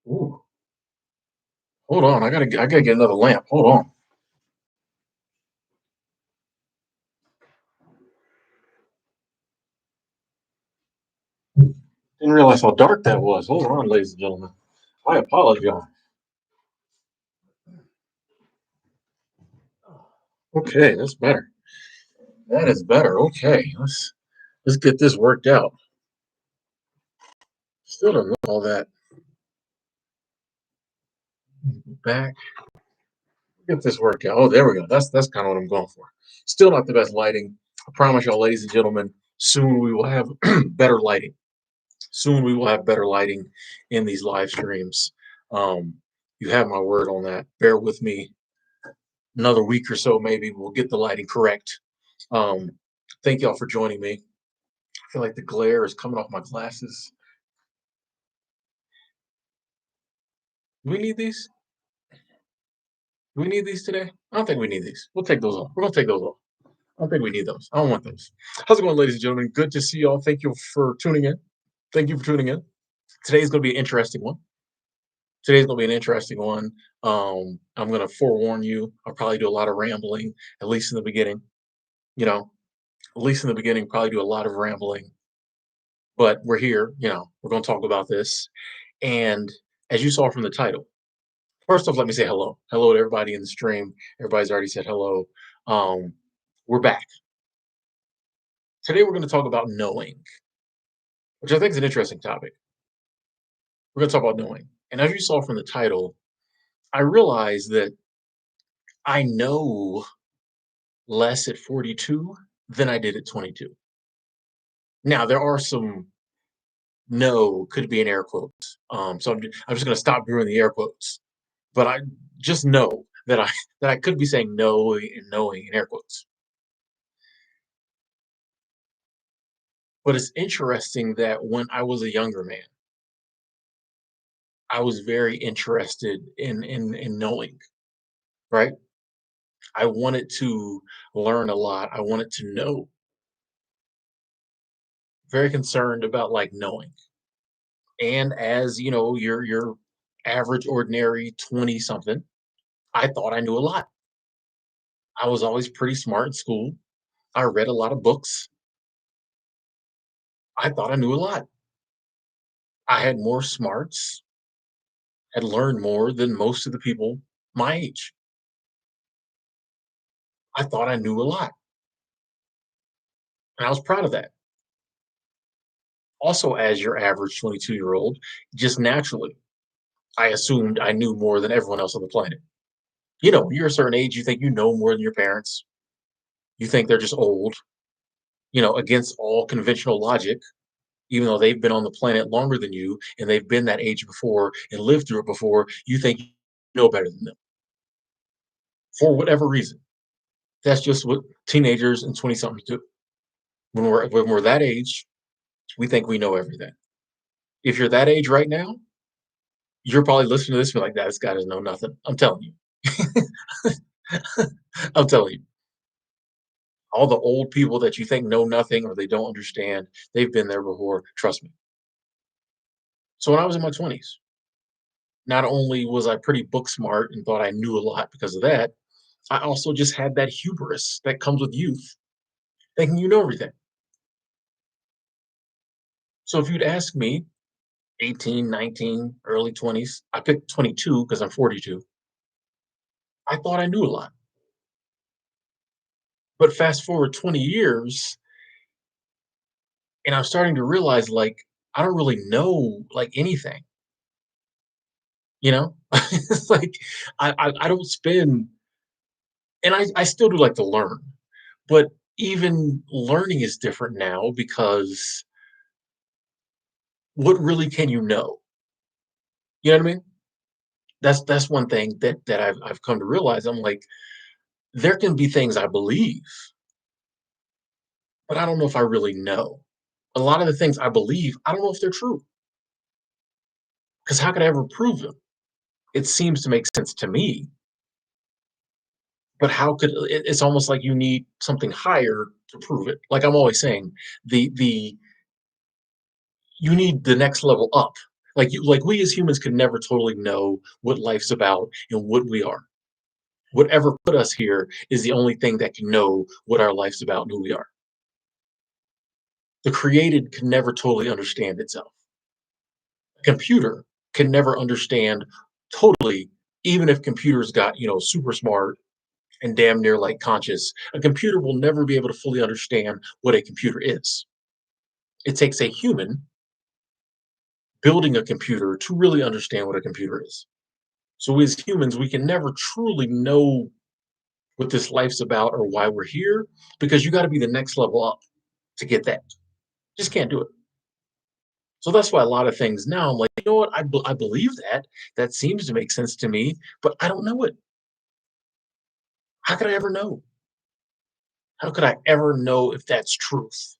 Ooh, hold on. I gotta get another lamp. Hold on. Didn't realize how dark that was. Hold on, ladies and gentlemen. I apologize. Okay, that's better. That is better. Okay, let's get this worked out. Still don't know all that. Back. Get this worked out. Oh, there we go. That's kind of what I'm going for. Still not the best lighting. I promise y'all, ladies and gentlemen, soon we will have better lighting. Soon we will have better lighting in these live streams. Um, you have my word on that. Bear with me another week or so, maybe we'll get the lighting correct. Um, thank y'all for joining me. I feel like the glare is coming off my glasses. Do we need these? Do we need these today? I don't think we need these. We'll take those off. We're gonna take those off. I don't think we need those. I don't want those. How's it going, ladies and gentlemen? Good to see y'all. Thank you for tuning in. Thank you for tuning in. Today's gonna be an interesting one. Today's gonna be an interesting one. I'm gonna forewarn you. I'll probably do a lot of rambling, at least in the beginning. You know, at least in the beginning, probably do a lot of rambling. But we're here. We're gonna talk about this. And as you saw from the title, first off, let me say hello. Hello to everybody in the stream. Everybody's already said hello. Um, we're back. Today we're going to talk about knowing, which I think is an interesting topic. We're going to talk about knowing. And as you saw from the title, I realized that I know less at 42 than I did at 22. Now, there are some no could be in air quotes. I'm just going to stop doing the air quotes. But I just know that I could be saying no and knowing in air quotes. But it's interesting that when I was a younger man, I was very interested in knowing, right? I wanted to learn a lot. I wanted to know. Very concerned about like knowing. And as you know, your average ordinary 20 something, I thought I knew a lot. I was always pretty smart in school. I read a lot of books. I thought I knew a lot. I had more smarts, had learned more than most of the people my age. I thought I knew a lot. And I was proud of that. Also, as your average 22-year-old, just naturally, I assumed I knew more than everyone else on the planet. You're a certain age, you think you know more than your parents. You think they're just old, against all conventional logic, even though they've been on the planet longer than you and they've been that age before and lived through it before, you think you know better than them for whatever reason. That's just what teenagers and 20 somethings do. When we're that age, we think we know everything. If you're that age right now, you're probably listening to this and be like, this guy doesn't know nothing. I'm telling you. I'm telling you. All the old people that you think know nothing or they don't understand, they've been there before. Trust me. So when I was in my 20s, not only was I pretty book smart and thought I knew a lot because of that, I also just had that hubris that comes with youth, thinking you know everything. So if you'd ask me, 18, 19, early 20s, I picked 22 because I'm 42. I thought I knew a lot. But fast forward 20 years, and I'm starting to realize, like, I don't really know, like, anything, you know? It's like, I don't spend and I still do like to learn, but even learning is different now because what really can you know? You know what I mean? That's one thing that I've come to realize. I'm like, there can be things I believe, but I don't know if I really know. A lot of the things I believe, I don't know if they're true. Because how could I ever prove them? It seems to make sense to me, but how could it's almost like you need something higher to prove it. Like I'm always saying, the you need the next level up. Like we as humans can never totally know what life's about and what we are. Whatever put us here is the only thing that can know what our life's about and who we are. The created can never totally understand itself. A computer can never understand totally, even if computers got, super smart and damn near like conscious. A computer will never be able to fully understand what a computer is. It takes a human building a computer to really understand what a computer is. So we as humans, we can never truly know what this life's about or why we're here because you got to be the next level up to get that. Just can't do it. So that's why a lot of things now I'm like, you know what? I believe that. That seems to make sense to me, but I don't know it. How could I ever know? How could I ever know if that's truth?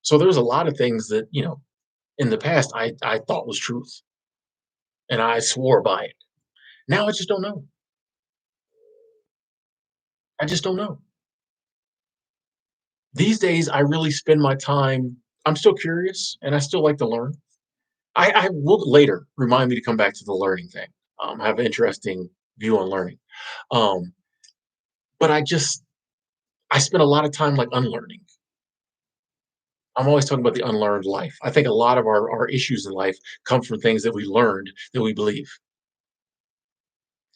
So there's a lot of things that, in the past I thought was truth and I swore by it. Now I just don't know. I just don't know. These days I really spend my time, I'm still curious and I still like to learn. I will later remind me to come back to the learning thing. I have an interesting view on learning. Um, but I spend a lot of time like unlearning. I'm always talking about the unlearned life. I think a lot of our issues in life come from things that we learned that we believe.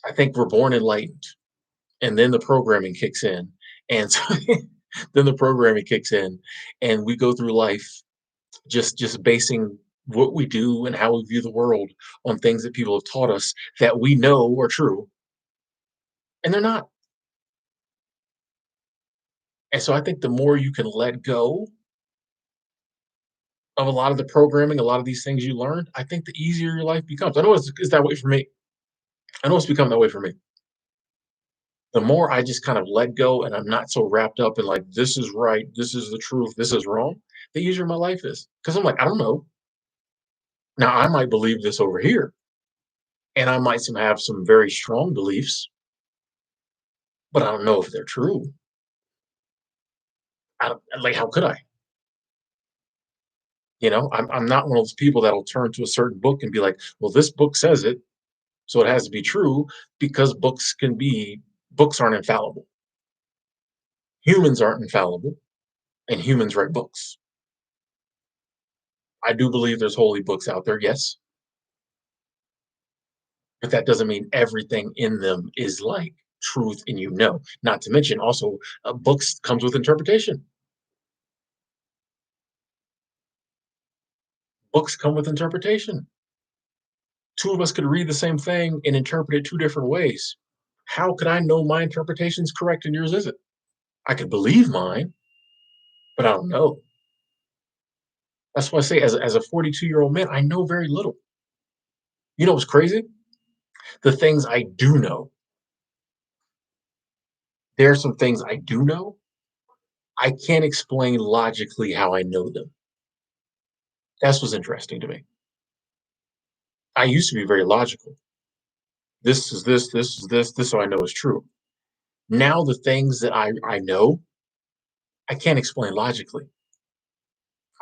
I think we're born enlightened, and then the programming kicks in, and so then the programming kicks in, and we go through life just basing what we do and how we view the world on things that people have taught us that we know are true, and they're not. And so I think the more you can let go of a lot of the programming, a lot of these things you learned, I think the easier your life becomes. I know it's that way for me. I know it's become that way for me. The more I just kind of let go and I'm not so wrapped up in like, this is right, this is the truth, this is wrong, the easier my life is. Because I'm like, I don't know. Now I might believe this over here, and I might have some very strong beliefs, but I don't know if they're true. I don't, like, how could I? I'm not one of those people that'll turn to a certain book and be like, well, this book says it, so it has to be true because books aren't infallible. Humans aren't infallible, and humans write books. I do believe there's holy books out there, yes, but that doesn't mean everything in them is like truth and not to mention also books comes with interpretation. Books come with interpretation. Two of us could read the same thing and interpret it two different ways. How could I know my interpretation is correct and yours isn't? I could believe mine, but I don't know. That's why I say, as a 42-year-old man, I know very little. You know what's crazy? The things I do know, there are some things I do know. I can't explain logically how I know them. That's what's interesting to me. I used to be very logical. This is this, so I know is true. Now the things that I know, I can't explain logically.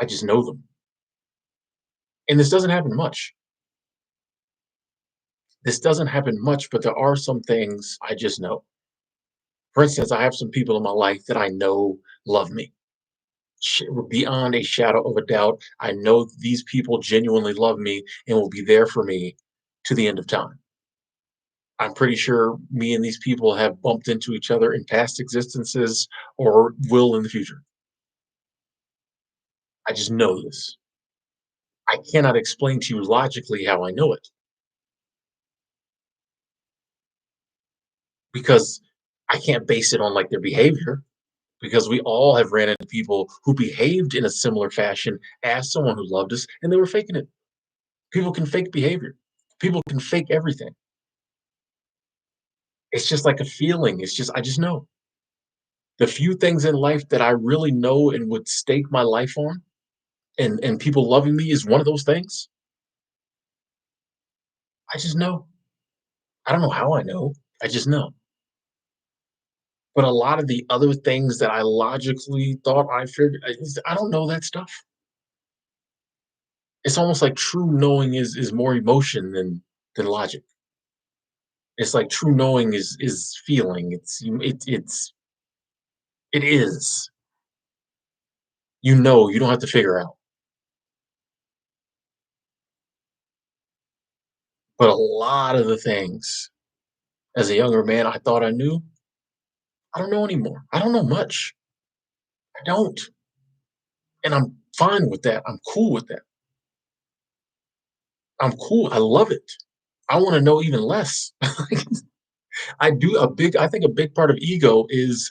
I just know them. And this doesn't happen much. This doesn't happen much, but there are some things I just know. For instance, I have some people in my life that I know love me. Beyond a shadow of a doubt, I know these people genuinely love me and will be there for me to the end of time. I'm pretty sure me and these people have bumped into each other in past existences or will in the future. I just know this. I cannot explain to you logically how I know it because I can't base it on like their behavior because we all have ran into people who behaved in a similar fashion as someone who loved us and they were faking it. People can fake behavior. People can fake everything. It's just like a feeling. I just know. The few things in life that I really know and would stake my life on and people loving me is one of those things. I just know. I don't know how I know. I just know. But a lot of the other things that I logically thought I figured, I don't know that stuff. It's almost like true knowing is more emotion than logic. It's like true knowing is feeling. It is. You know, you don't have to figure out. But a lot of the things as a younger man I thought I knew, I don't know anymore. I don't know much. I don't. And I'm fine with that. I'm cool with that. I'm cool. I love it. I want to know even less. I think a big part of ego is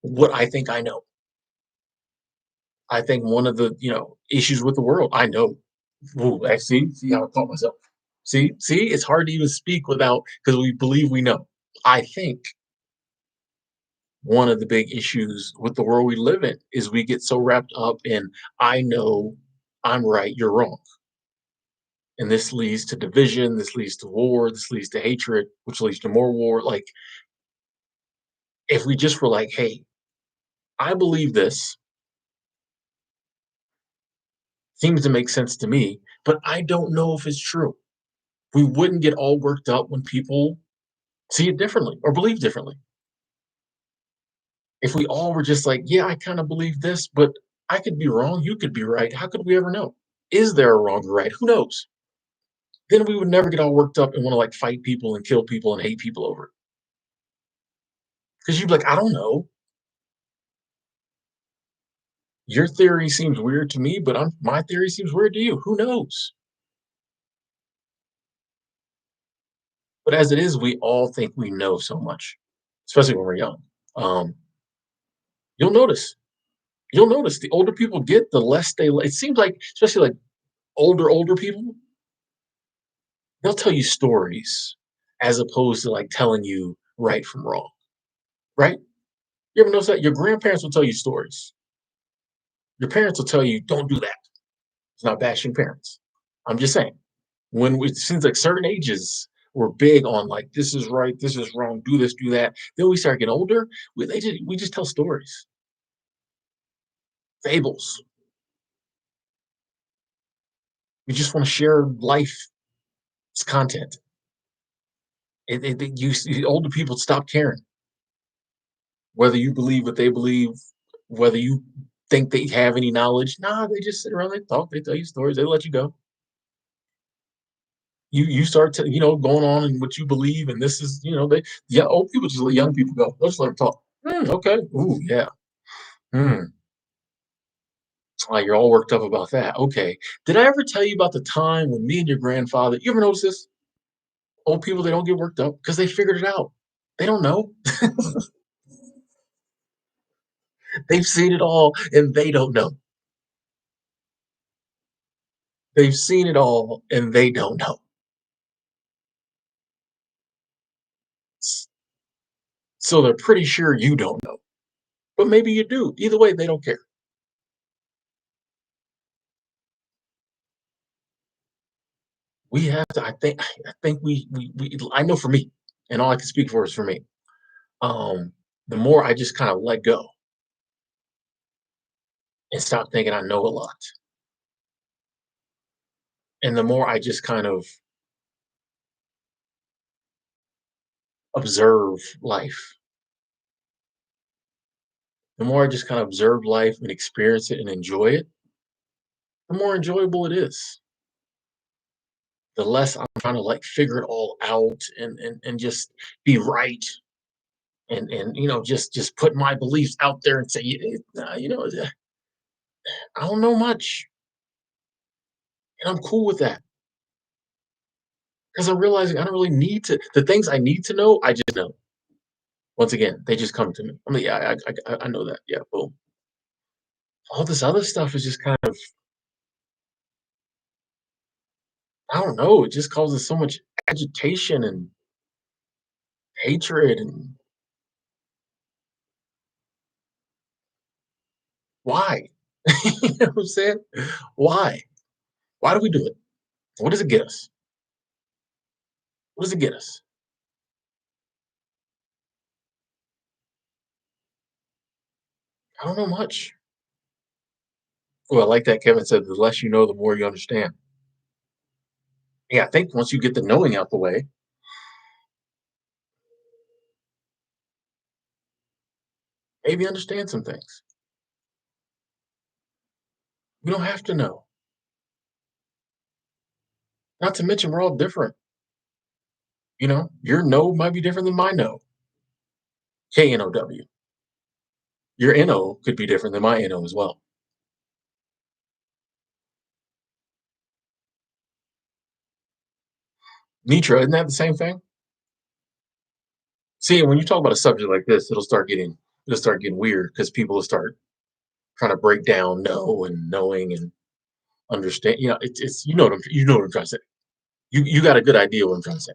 what I think I know. I think one of the, issues with the world, I know. Ooh, I see how I taught myself. See, it's hard to even speak without because we believe we know. I think one of the big issues with the world we live in is we get so wrapped up in I know I'm right, you're wrong. And this leads to division, this leads to war, this leads to hatred, which leads to more war. Like if we just were like, hey, I believe this, seems to make sense to me, but I don't know if it's true. We wouldn't get all worked up when people see it differently or believe differently. If we all were just like, yeah, I kind of believe this, but I could be wrong, you could be right. How could we ever know? Is there a wrong or right? Who knows? Then we would never get all worked up and want to like fight people and kill people and hate people over it. Because you'd be like, I don't know. Your theory seems weird to me, but my theory seems weird to you. Who knows? But as it is, we all think we know so much, especially when we're young. Um, you'll notice. You'll notice the older people get, the less it seems like, especially like older people, they'll tell you stories as opposed to like telling you right from wrong, right? You ever notice that? Your grandparents will tell you stories. Your parents will tell you, don't do that. It's not bashing parents. I'm just saying, it seems like certain ages were big on like, this is right, this is wrong, do this, do that. Then we start getting older, we just tell stories, fables. We just want to share life's content. Older people stop caring whether you believe what they believe, whether you think they have any knowledge. Nah, they just sit around, they talk, they tell you stories, they let you go. You start to, going on in what you believe, and this is, yeah, old people just let young people go. Let's let them talk. Okay. Ooh, yeah. Hmm. You're all worked up about that. Okay. Did I ever tell you about the time when me and your grandfather, you ever notice this? Old people, they don't get worked up because they figured it out. They don't know. They've seen it all and they don't know. They've seen it all and they don't know. So they're pretty sure you don't know, but maybe you do. Either way, they don't care. We have to. I think I know for me, and all I can speak for is for me. Um, the more I just kind of let go and stop thinking I know a lot, and the more I just kind of observe life, the more I just kind of observe life and experience it and enjoy it, the more enjoyable it is. The less I'm trying to like figure it all out and just be right and just put my beliefs out there and say, I don't know much, and I'm cool with that because I'm realizing I don't really need to. The things I need to know, I just know. Once again, they just come to me. I'm like, yeah, I know that. Yeah, boom. All this other stuff is just kind of, I don't know. It just causes so much agitation and hatred. And why? You know what I'm saying? Why? Why do we do it? What does it get us? What does it get us? I don't know much. Well, I like that Kevin said, "The less you know, the more you understand." Yeah, I think once you get the knowing out the way, maybe understand some things. We don't have to know. Not to mention we're all different. Your no might be different than my no. KNOW. Your NO could be different than my NO as well. Nitra, isn't that the same thing? See, when you talk about a subject like this, it'll start getting weird because people will start trying to break down no and knowing and understand. It's you know what I'm trying to say. You got a good idea what I'm trying to say.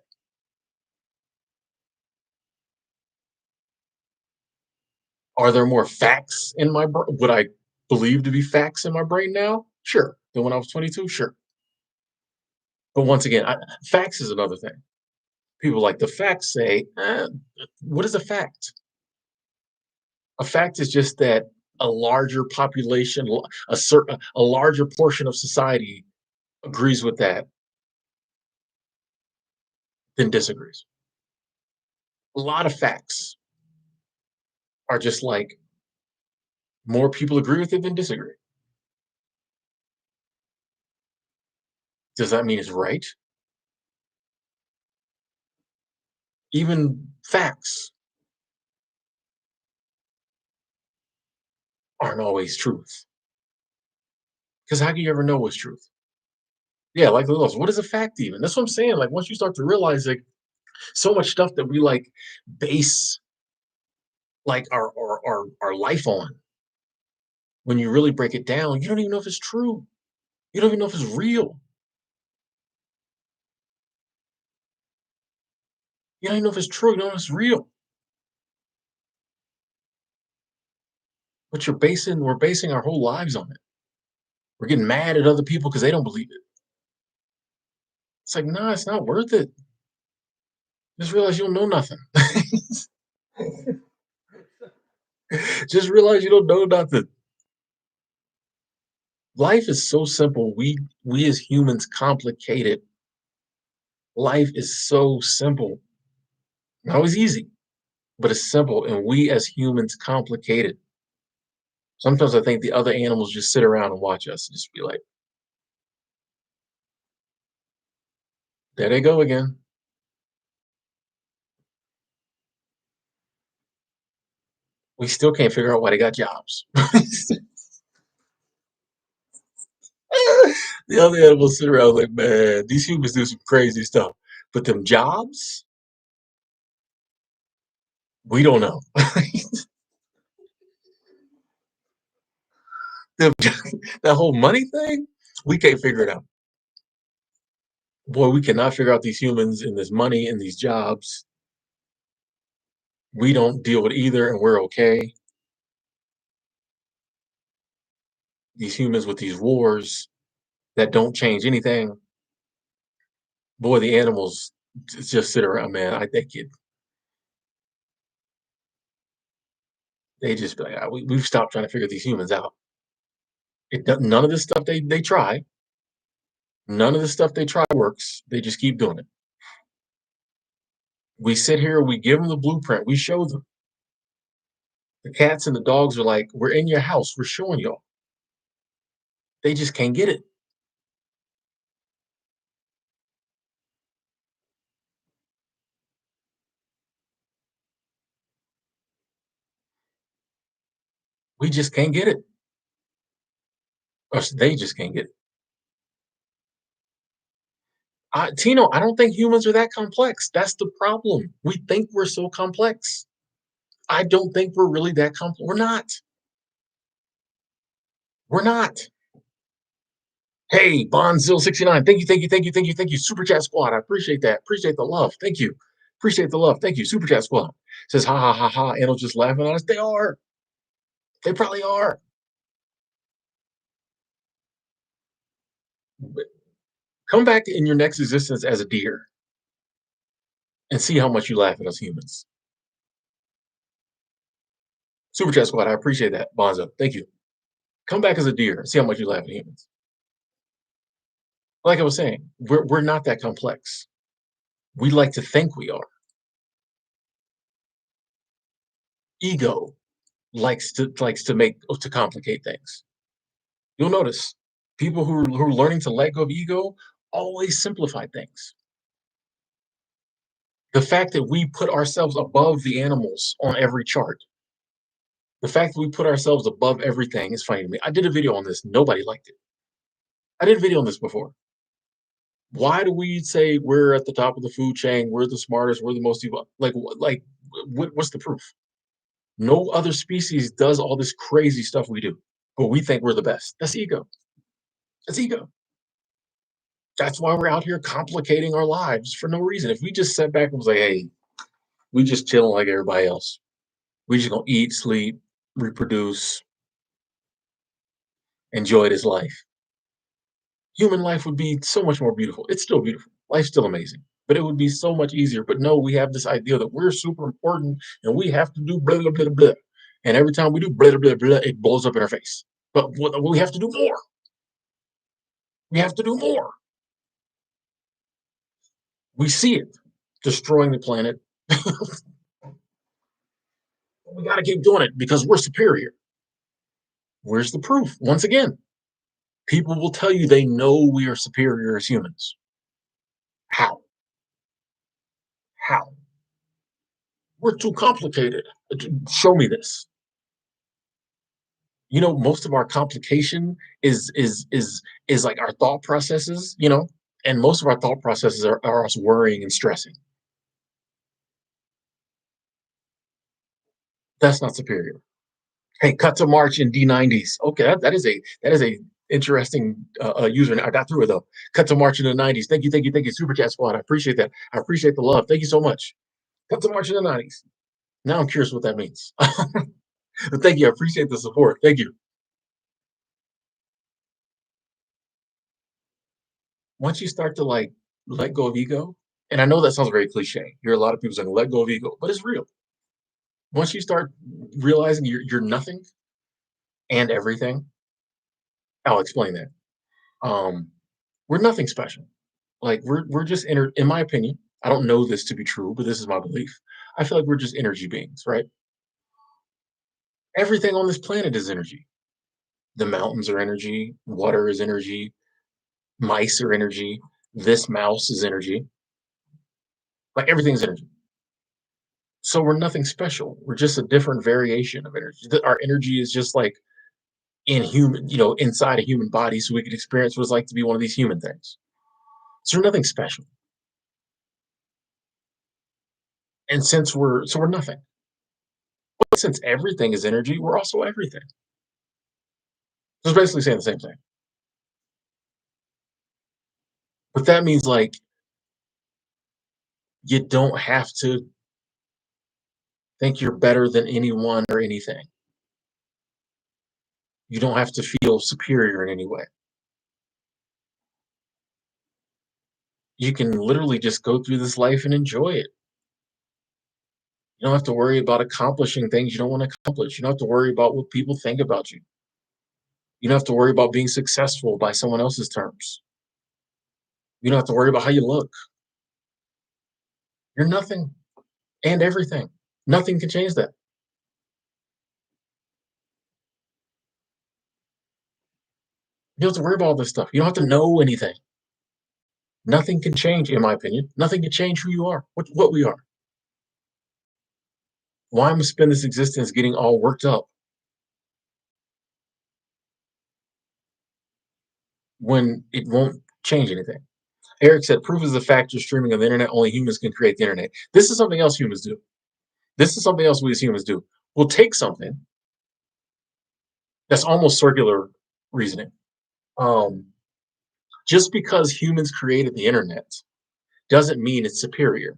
Are there more facts in my brain? Would I believe to be facts in my brain now? Sure. Than when I was 22? Sure. But once again, facts is another thing. People like the facts say, what is a fact? A fact is just that a larger population, a larger portion of society agrees with that than disagrees. A lot of facts are just like more people agree with it than disagree. Does that mean it's right? Even facts aren't always truth. Because how can you ever know what's truth? Yeah, like Lils, what is a fact even? That's what I'm saying. Like once you start to realize like so much stuff that we like base like our life on, when you really break it down, you don't even know if it's true. You don't even know if it's real. You don't even know if it's true. You don't know if it's real. But we're basing our whole lives on it. We're getting mad at other people because they don't believe it. It's like, nah, it's not worth it. Just realize you don't know nothing. Just realize you don't know nothing. Life is so simple. We as humans complicate it. Life is so simple. Not always easy, but it's simple. And we as humans complicate it. Sometimes I think the other animals just sit around and watch us and just be like, there they go again. We still can't figure out why they got jobs. The other animals sit around like, man, these humans do some crazy stuff. But them jobs, we don't know. Them, that whole money thing, we can't figure it out. Boy, we cannot figure out these humans and this money and these jobs. We don't deal with either, and we're okay. These humans with these wars that don't change anything. Boy, the animals just sit around, man. I think they just be like, we've stopped trying to figure these humans out. None of this stuff they try, none of the stuff they try works. They just keep doing it. We sit here, we give them the blueprint, we show them. The cats and the dogs are like, we're in your house, we're showing y'all. They just can't get it. We just can't get it. Or they just can't get it. Tino, I don't think humans are that complex. That's the problem. We think we're so complex. I don't think we're really that complex. We're not. We're not. Hey, Bonzil69, thank you, thank you, thank you, thank you, thank you. Super Chat Squad, I appreciate that. Appreciate the love. Thank you. Appreciate the love. Thank you. Super Chat Squad says, ha ha ha ha. Anno's just laughing at us. They are. They probably are. But come back in your next existence as a deer and see how much you laugh at us humans. Super Chat Squad, I appreciate that. Bonzo, thank you. Come back as a deer and see how much you laugh at humans. Like I was saying, we're not that complex. We like to think we are. Ego likes to complicate things. You'll notice people who are learning to let go of ego always simplify things. The fact that we put ourselves above the animals on every chart, the fact that we put ourselves above everything is funny to me. I did a video on this. Nobody liked it. I did a video on this before. Why do we say we're at the top of the food chain? We're the smartest. We're the most evil. What's the proof? No other species does all this crazy stuff we do, but we think we're the best. That's ego. That's ego. That's why we're out here complicating our lives for no reason. If we just sat back and was like, "Hey, we just chilling like everybody else. We just gonna eat, sleep, reproduce, enjoy this life." Human life would be so much more beautiful. It's still beautiful. Life's still amazing, but it would be so much easier. But no, we have this idea that we're super important and we have to do blah blah blah blah. And every time we do blah blah blah, it blows up in our face. But we have to do more. We have to do more. We see it destroying the planet. We got to keep doing it because we're superior. Where's the proof? Once again, people will tell you they know we are superior as humans. How? How? We're too complicated. Show me this. Most of our complication is like our thought processes, and most of our thought processes are us worrying and stressing. That's not superior. Hey, cut to March in D90s. Okay, that is a interesting user. I got through it though. Cut to March in the 90s. Thank you, thank you, thank you, Super Chat Squad. I appreciate that. I appreciate the love. Thank you so much. Cut to March in the 90s. Now I'm curious what that means. But thank you. I appreciate the support. Thank you. Once you start to let go of ego, and I know that sounds very cliche. You hear a lot of people saying let go of ego, but it's real. Once you start realizing you're nothing and everything, I'll explain that. Um, we're nothing special. Like we're just in my opinion, I don't know this to be true, but this is my belief. I feel like we're just energy beings, right? Everything on this planet is energy. The mountains are energy, water is energy, mice are energy, this mouse is energy. Like everything's energy. So we're nothing special. We're just a different variation of energy. Our energy is just like inside a human body, so we could experience what it's like to be one of these human things. So we're nothing special. And we're nothing. But since everything is energy, we're also everything. So it's basically saying the same thing. But that means like you don't have to think you're better than anyone or anything. You don't have to feel superior in any way. You can literally just go through this life and enjoy it. You don't have to worry about accomplishing things you don't want to accomplish. You don't have to worry about what people think about you. You don't have to worry about being successful by someone else's terms. You don't have to worry about how you look. You're nothing and everything. Nothing can change that. You don't have to worry about all this stuff. You don't have to know anything. Nothing can change, in my opinion. Nothing can change who you are, what we are. Why am I spend this existence getting all worked up when it won't change anything? Eric said, proof is the factor streaming on the internet. Only humans can create the internet. This is something else humans do. This is something else we as humans do. We'll take something that's almost circular reasoning. Um, just because humans created the internet doesn't mean it's superior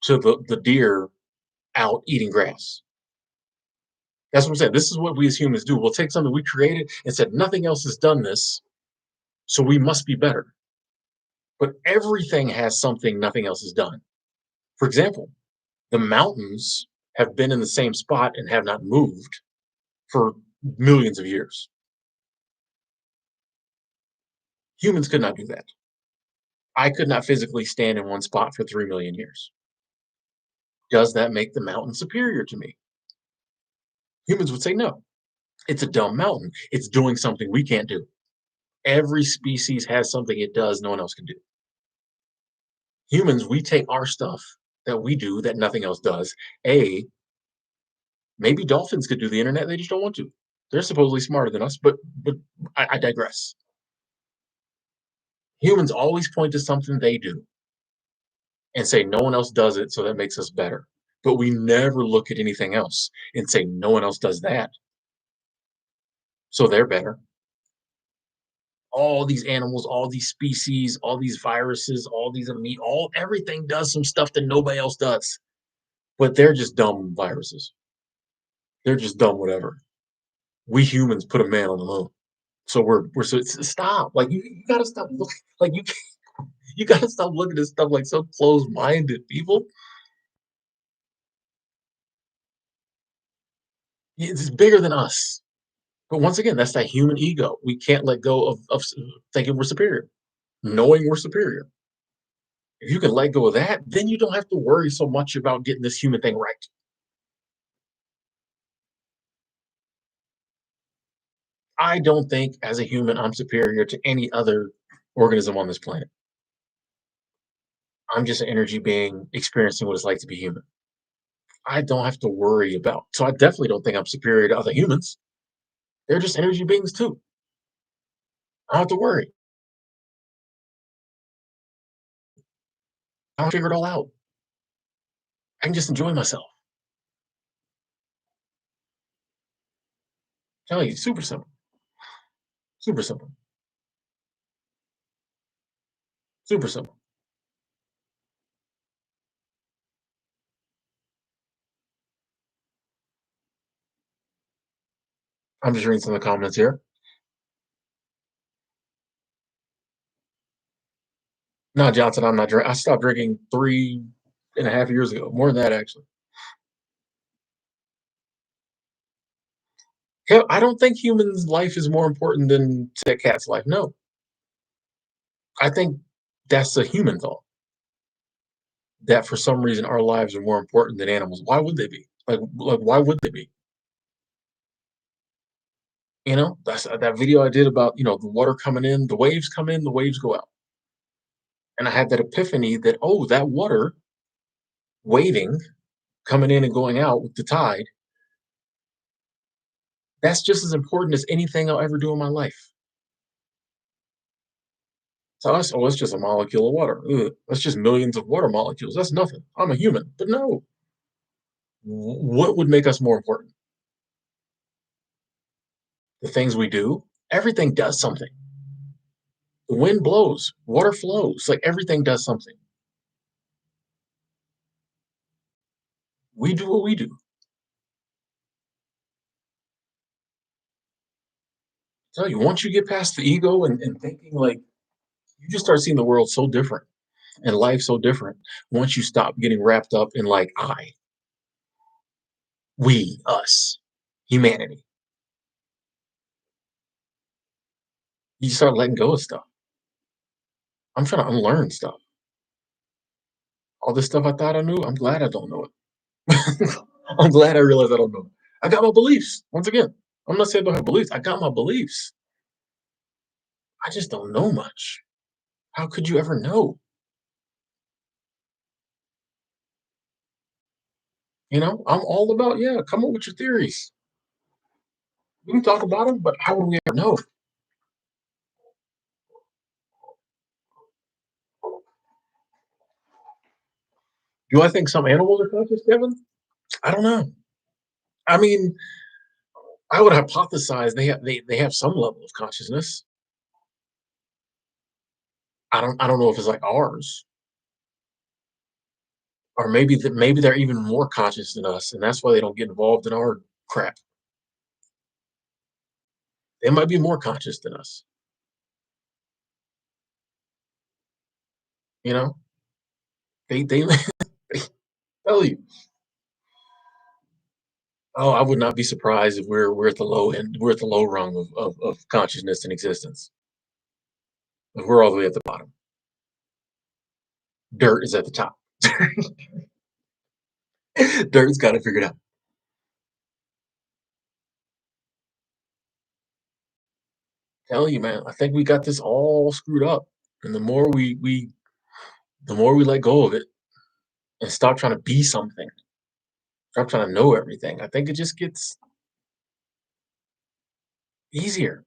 to the deer out eating grass. That's what I'm saying. This is what we as humans do. We'll take something we created and said nothing else has done this, so we must be better. But everything has something nothing else has done. For example, the mountains have been in the same spot and have not moved for millions of years. Humans could not do that. I could not physically stand in one spot for 3 million years. Does that make the mountain superior to me? Humans would say no. It's a dumb mountain. It's doing something we can't do. Every species has something it does no one else can do. Humans, we take our stuff that we do that nothing else does. A, maybe dolphins could do the internet, they just don't want to. They're supposedly smarter than us, but I digress. Humans always point to something they do and say no one else does it, so that makes us better. But we never look at anything else and say no one else does that, so they're better. All these animals, all these species, all these viruses, all these all everything does some stuff that nobody else does. But they're just dumb viruses. They're just dumb whatever. We humans put a man on the moon. So we're so stop. Like you gotta stop looking like you gotta stop looking at stuff like so closed-minded people. It's bigger than us. But once again, that's that human ego. We can't let go of thinking we're superior, knowing we're superior. If you can let go of that, then you don't have to worry so much about getting this human thing right. I don't think as a human I'm superior to any other organism on this planet. I'm just an energy being experiencing what it's like to be human. I don't have to worry about. So I definitely don't think I'm superior to other humans. They're just energy beings too. I don't have to worry. I will figure it all out. I can just enjoy myself. Tell you, super simple. Super simple. Super simple. I'm just reading some of the comments here. No, Johnson, I'm not drinking. I stopped drinking 3.5 years ago. More than that, actually. Hell, I don't think humans' life is more important than say a cat's life. No, I think that's a human thought. That for some reason our lives are more important than animals. Why would they be? Like why would they be? You know, that's that video I did about the water coming in, the waves come in, the waves go out, and I had that epiphany that that water waving, coming in and going out with the tide, that's just as important as anything I'll ever do in my life. To us, it's just a molecule of water. Ugh, that's just millions of water molecules. That's nothing. I'm a human, but no. What would make us more important? The things we do. Everything does something. The wind blows, water flows, like everything does something. We do what we do. I tell you, once you get past the ego and thinking like you just start seeing the world so different and life so different once you stop getting wrapped up in like we, us, humanity. You start letting go of stuff. I'm trying to unlearn stuff. All this stuff I thought I knew, I'm glad I don't know it. I'm glad I realized I don't know it. I got my beliefs. Once again, I'm not saying I don't have beliefs. I got my beliefs. I just don't know much. How could you ever know? I'm all about, yeah, come up with your theories. We can talk about them, but how would we ever know? Do I think some animals are conscious, Kevin? I don't know. I mean, I would hypothesize they have some level of consciousness. I don't know if it's like ours, or maybe they're even more conscious than us, and that's why they don't get involved in our crap. They might be more conscious than us. You know, they tell you Oh, I would not be surprised if we're at the low end, we're at the low rung of consciousness and existence. If we're all the way at the bottom. Dirt is at the top. Dirt's got it figured out. Tell you, man, I think we got this all screwed up. And the more we let go of it and stop trying to be something, stop trying to know everything, I think it just gets easier.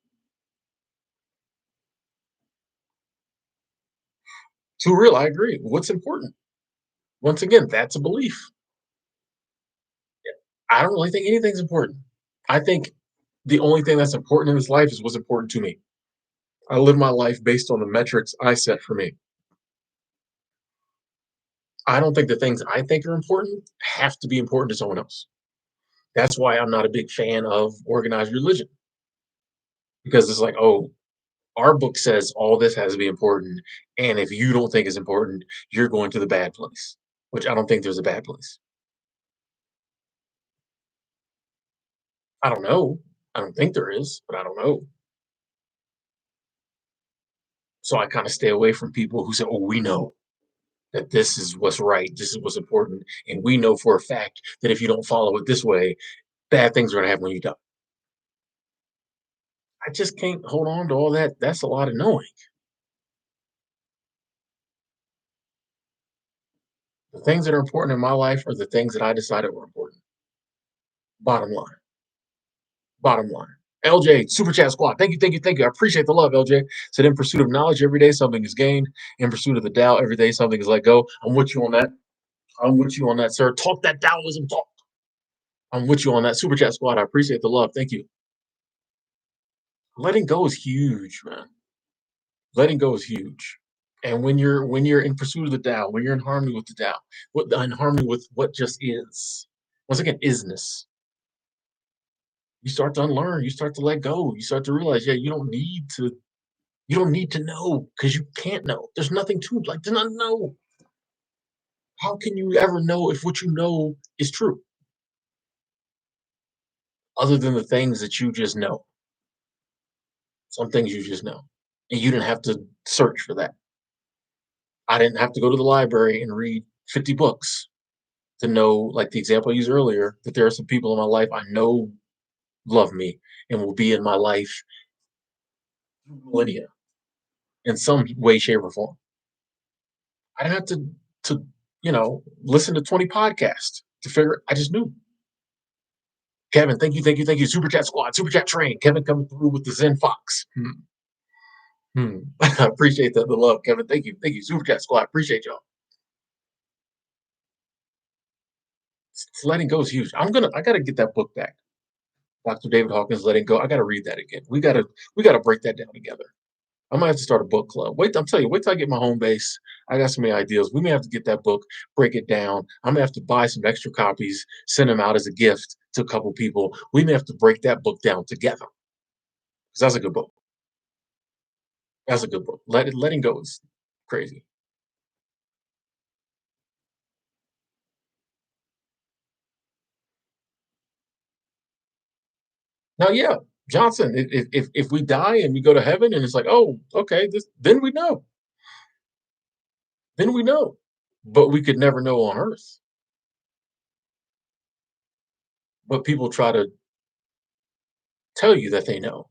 Too real, I agree. What's important? Once again, that's a belief. I don't really think anything's important. I think the only thing that's important in this life is what's important to me. I live my life based on the metrics I set for me. I don't think the things I think are important have to be important to someone else. That's why I'm not a big fan of organized religion because it's like, oh, our book says all this has to be important. And if you don't think it's important, you're going to the bad place, which I don't think there's a bad place. I don't know. I don't think there is, but I don't know. So I kind of stay away from people who say, oh, we know that this is what's right, this is what's important. And we know for a fact that if you don't follow it this way, bad things are going to happen when you die. I just can't hold on to all that. That's a lot of knowing. The things that are important in my life are the things that I decided were important. Bottom line. Bottom line. LJ, Super Chat Squad. Thank you, thank you, thank you. I appreciate the love, LJ. Said in pursuit of knowledge, every day something is gained. In pursuit of the Tao, every day something is let go. I'm with you on that. I'm with you on that, sir. Talk that Taoism talk. I'm with you on that. Super Chat Squad. I appreciate the love. Thank you. Letting go is huge, man. Letting go is huge. And when you're in pursuit of the Tao, when you're in harmony with the Tao, in harmony with what just is. Once again, isness. You start to unlearn, you start to let go, you start to realize, yeah, you don't need to know because you can't know. There's nothing to like to not know. How can you ever know if what you know is true, other than the things that you just know? Some things you just know, and you didn't have to search for that. I didn't have to go to the library and read 50 books to know, like the example I used earlier, that there are some people in my life I know love me and will be in my life through millennia in some way, shape, or form. I didn't have to listen to 20 podcasts to figure it. I just knew. Kevin, thank you, thank you, thank you. Super Chat Squad, Super Chat Train. Kevin coming through with the Zen Fox. I appreciate the love, Kevin. Thank you, thank you. Super Chat Squad, appreciate y'all. Letting go is huge. I gotta get that book back. Dr. David Hawkins, Letting Go. I gotta read that again. We gotta break that down together. I might have to start a book club. Wait, I'm telling you, wait till I get my home base. I got so many ideas. We may have to get that book, break it down. I'm gonna have to buy some extra copies, send them out as a gift to a couple people. We may have to break that book down together because that's a good book. That's a good book. Letting go is crazy. Now, yeah, Johnson. If we die and we go to heaven and it's like, oh, okay, then we know. Then we know. But we could never know on Earth. But people try to tell you that they know.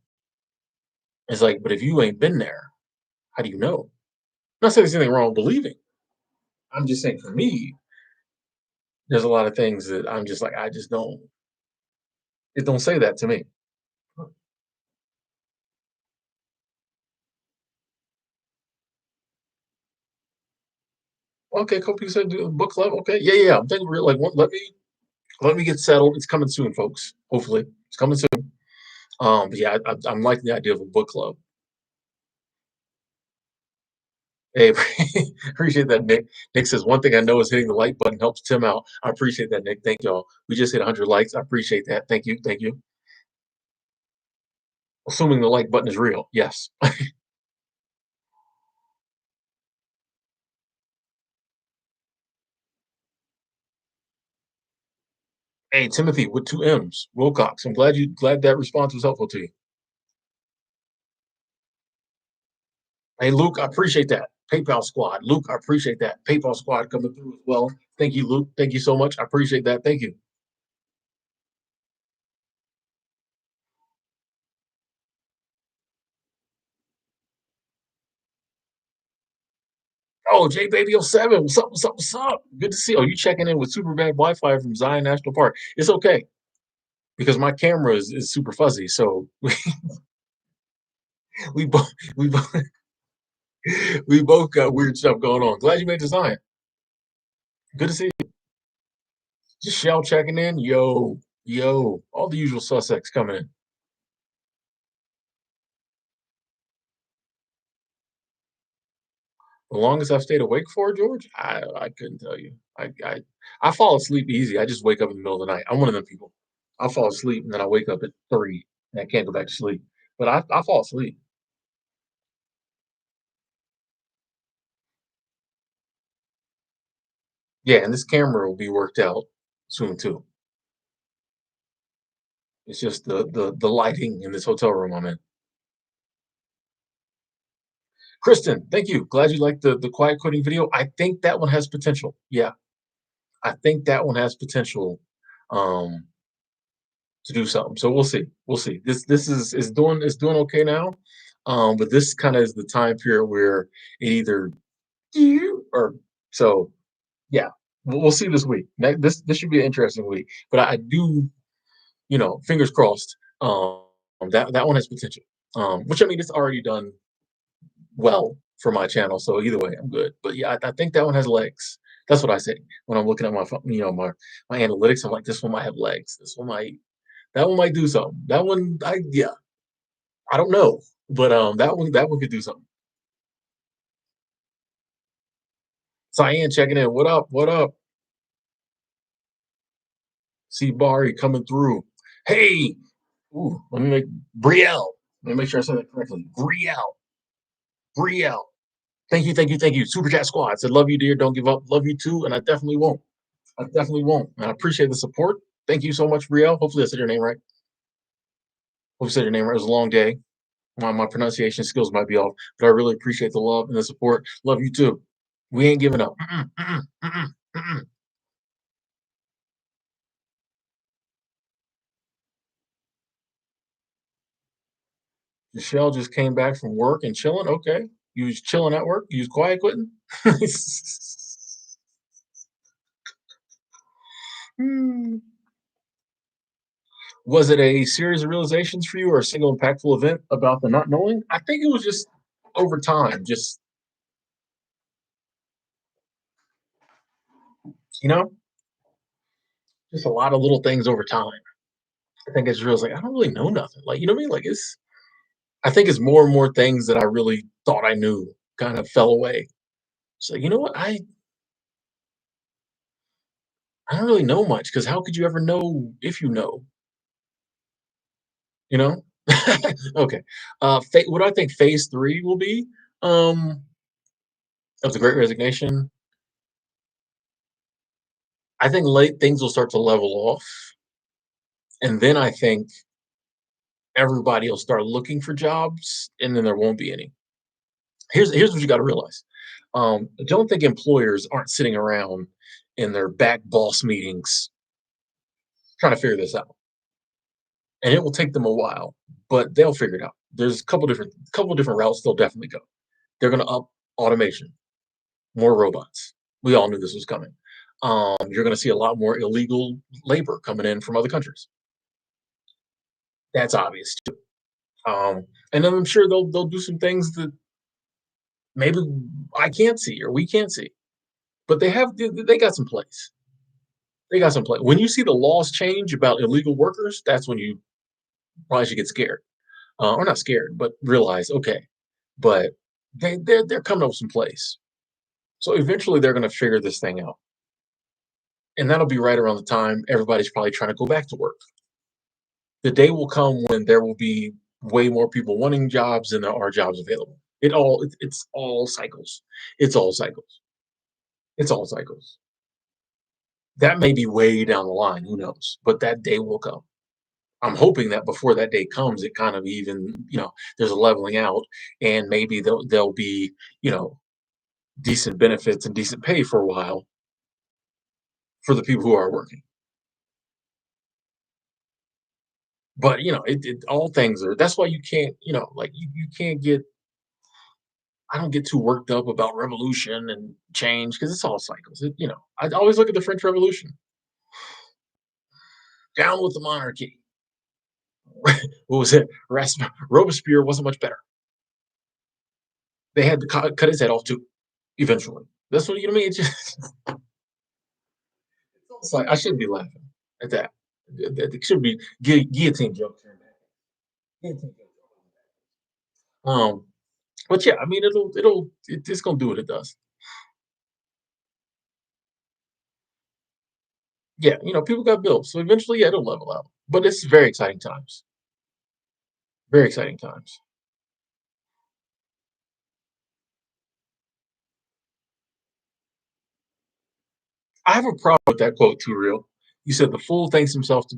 It's like, but if you ain't been there, how do you know? I'm not saying there's anything wrong with believing. I'm just saying for me, there's a lot of things that I'm just like, I just don't. It don't say that to me. Okay, cool. You said do a book club. Okay, yeah, yeah. I'm thinking real like let me get settled. It's coming soon, folks. Hopefully, it's coming soon. But yeah, I'm liking the idea of a book club. Hey, appreciate that, Nick. Nick says one thing I know is hitting the like button helps Tim out. I appreciate that, Nick. Thank y'all. We just hit 100 likes. I appreciate that. Thank you. Thank you. Assuming the like button is real. Yes. Hey, Timothy with 2 M's, Wilcox. I'm glad that response was helpful to you. Hey, Luke, I appreciate that. PayPal squad. Luke, I appreciate that. PayPal squad coming through as well. Thank you, Luke. Thank you so much. I appreciate that. Thank you. Oh, J Baby oh 07. What's up? What's up? What's up? Good to see you. Oh, you checking in with super bad Wi-Fi from Zion National Park. It's okay because my camera is super fuzzy. So we both we both we both got weird stuff going on. Glad you made the Zion. Good to see you. Just Shell checking in. Yo, yo, all the usual suspects coming in. The longest I've stayed awake for, George? I couldn't tell you. I fall asleep easy. I just wake up in the middle of the night. I'm one of them people. I fall asleep and then I wake up at 3 and I can't go back to sleep. But I fall asleep. Yeah, and this camera will be worked out soon too. It's just the lighting in this hotel room I'm in. Kristen, thank you. Glad you liked the quiet quitting video. I think that one has potential. Yeah, I think that one has potential. Um, to do something. So we'll see. We'll see. This is doing okay now. But this kind of is the time period where it either or so yeah. We'll see this week. This should be an interesting week. But I do, fingers crossed. That one has potential. Which I mean, it's already done well for my channel. So either way, I'm good. But yeah, I think that one has legs. That's what I say when I'm looking at my phone, my analytics. I'm like, this one might have legs. That one might do something. That one, yeah, I don't know, but that one could do something. Cyan checking in. What up? What up? See Barry coming through. Hey, ooh, let me make Brielle. Let me make sure I said that correctly. Brielle, Brielle. Thank you, thank you, thank you. Super Chat Squad said, "Love you, dear. Don't give up. Love you too." And I definitely won't. I definitely won't. And I appreciate the support. Thank you so much, Brielle. Hopefully, I said your name right. Hope I said your name right. It was a long day. My pronunciation skills might be off, but I really appreciate the love and the support. Love you too. We ain't giving up. Mm-mm, mm-mm, mm-mm, mm-mm. Michelle just came back from work and chilling. Okay. You was chilling at work? You was quiet quitting? Hmm. Was it a series of realizations for you or a single impactful event about the not knowing? I think it was just over time, just, you know, just a lot of little things over time. I think it's real like, I don't really know nothing. Like, you know what I mean? Like I think it's more and more things that I really thought I knew kind of fell away. So, you know what? I don't really know much because how could you ever know if you know, you know? Okay. What do I think phase three will be um, of the Great Resignation? I think late things will start to level off, and then I think everybody will start looking for jobs, and then there won't be any. Here's what you got to realize. Don't think employers aren't sitting around in their back boss meetings trying to figure this out, and it will take them a while, but they'll figure it out. There's a couple different routes they'll definitely go. They're going to up automation, more robots. We all knew this was coming. You're going to see a lot more illegal labor coming in from other countries. That's obvious too. And then I'm sure they'll do some things that maybe I can't see or we can't see, but they got some place. They got some place. When you see the laws change about illegal workers, that's when you probably should get scared, or not scared, but realize okay, but they're coming up with some place. So eventually they're going to figure this thing out, and that'll be right around the time everybody's probably trying to go back to work. The day will come when there will be way more people wanting jobs than there are jobs available. It's all cycles. It's all cycles. It's all cycles. That may be way down the line, who knows? But that day will come. I'm hoping that before that day comes, it kind of even, there's a leveling out, and maybe there'll be, you know, decent benefits and decent pay for a while for the people who are working. But all things are. That's why you can't, like you can't get. I don't get too worked up about revolution and change because it's all cycles. I always look at the French Revolution. Down with the monarchy. What was it? Robespierre wasn't much better. They had to cut his head off too, eventually. That's what you know what I mean. It's like I shouldn't be laughing at that. It should be guillotine joke. Guillotine joke. Um, but yeah, I mean, it's gonna do what it does. Yeah, people got bills, so eventually, yeah, it'll level out. But it's very exciting times. Very exciting times. I have a problem with that quote too, real. You said the fool thinks himself to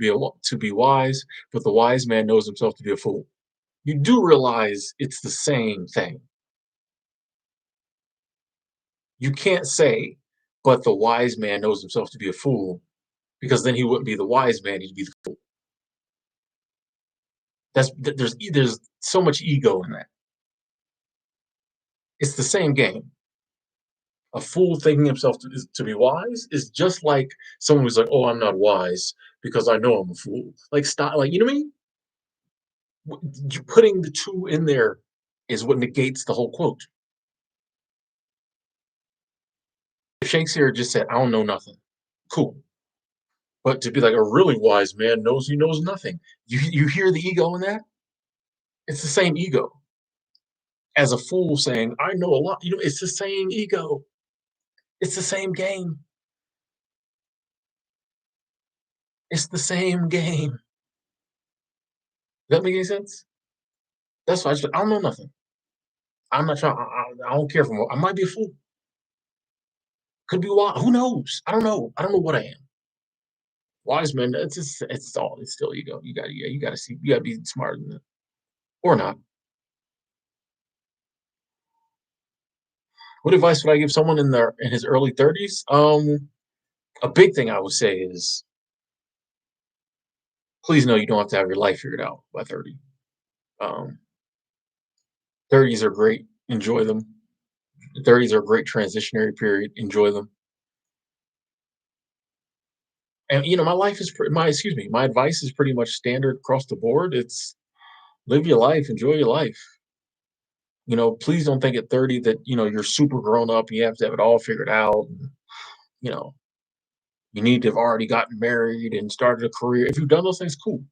be wise, but the wise man knows himself to be a fool. You do realize it's the same thing. You can't say, but the wise man knows himself to be a fool, because then he wouldn't be the wise man, he'd be the fool. There's so much ego in that. It's the same game. A fool thinking himself to be wise is just like someone who's like, "Oh, I'm not wise because I know I'm a fool." Like, stop. Like, you know what I mean? Putting the two in there is what negates the whole quote. If Shakespeare just said, "I don't know nothing," cool. But to be like a really wise man knows he knows nothing. You hear the ego in that? It's the same ego as a fool saying, "I know a lot." It's the same ego. It's the same game. It's the same game. Does that make any sense? That's why I don't know nothing. I'm not trying. I don't care for. I might be a fool. Could be wise. Who knows? I don't know. I don't know what I am. Wise men. It's just. It's all. It's still ego. You got to. Yeah. You got to see. You got to be smarter than that, or not. What advice would I give someone in his early 30s? A big thing I would say is please know you don't have to have your life figured out by 30. Um, 30s are great. Enjoy them. 30s are a great transitionary period. Enjoy them. And my life is my excuse me. My advice is pretty much standard across the board. It's live your life, enjoy your life. Please don't think at 30 that you're super grown up. You have to have it all figured out. And, you know, you need to have already gotten married and started a career. If you've done those things, cool.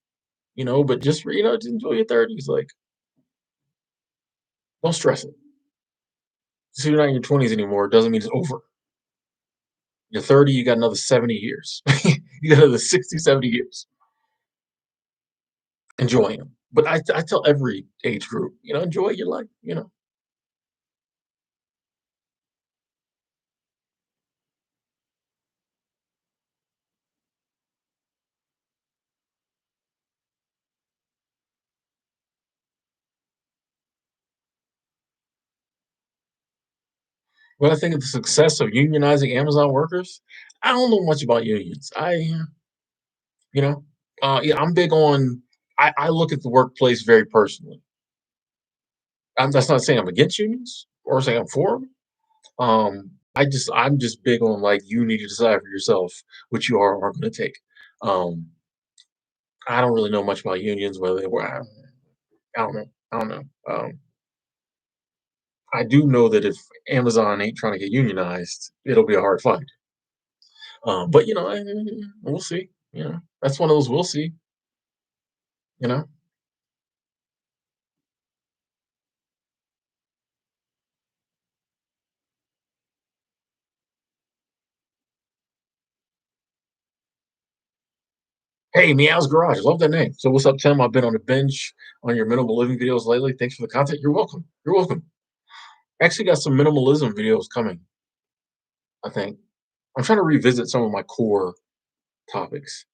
But just enjoy your 30s. Like, don't stress it. So you're not in your 20s anymore. It doesn't mean it's over. You're 30, you got another 70 years. You got another 60, 70 years. Enjoy them. But I tell every age group, enjoy your life. When I think of the success of unionizing Amazon workers, I don't know much about unions. You know, yeah, I'm big on. I look at the workplace very personally. That's not saying I'm against unions or saying I'm for them. I'm just big on like you need to decide for yourself what you are or aren't going to take. Um, I don't really know much about unions, whether they were. I don't know. I don't know. I do know that if Amazon ain't trying to get unionized, it'll be a hard fight. But we'll see. That's one of those we'll see. You know. Hey, Meow's Garage. Love that name. So what's up, Tim? I've been on a binge on your minimal living videos lately. Thanks for the content. You're welcome. You're welcome. Actually got some minimalism videos coming, I think. I'm trying to revisit some of my core topics.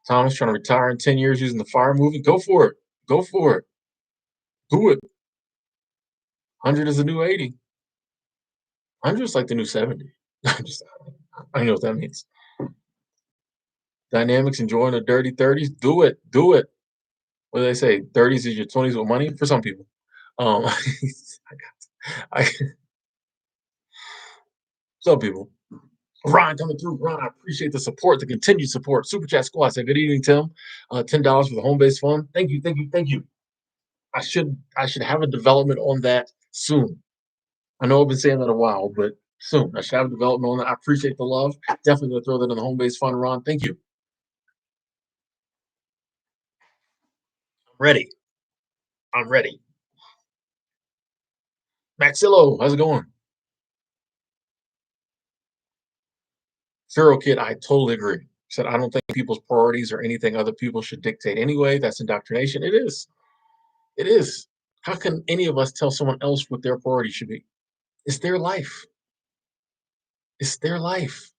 Thomas trying to retire in 10 years using the fire movie. Go for it. Go for it. Do it. 100 is the new 80. 100 is like the new 70. I'm just, I don't know what that means. Dynamics enjoying the dirty 30s. Do it. Do it. What do they say? 30s is your 20s with money for some people. Um, I, some people. Ron coming through. Ron, I appreciate the support, the continued support. Super Chat Squad said, "Good evening, Tim. $10 for the home base fund. Thank you, thank you, thank you. I should have a development on that soon. I know I've been saying that a while, but soon I should have a development on that. I appreciate the love. Definitely gonna throw that in the home base fund, Ron. Thank you. I'm ready. I'm ready. Maxillo, how's it going? Feral Kid, I totally agree. Said I don't think people's priorities or anything other people should dictate anyway. That's indoctrination. It is. It is. How can any of us tell someone else what their priority should be? It's their life. It's their life.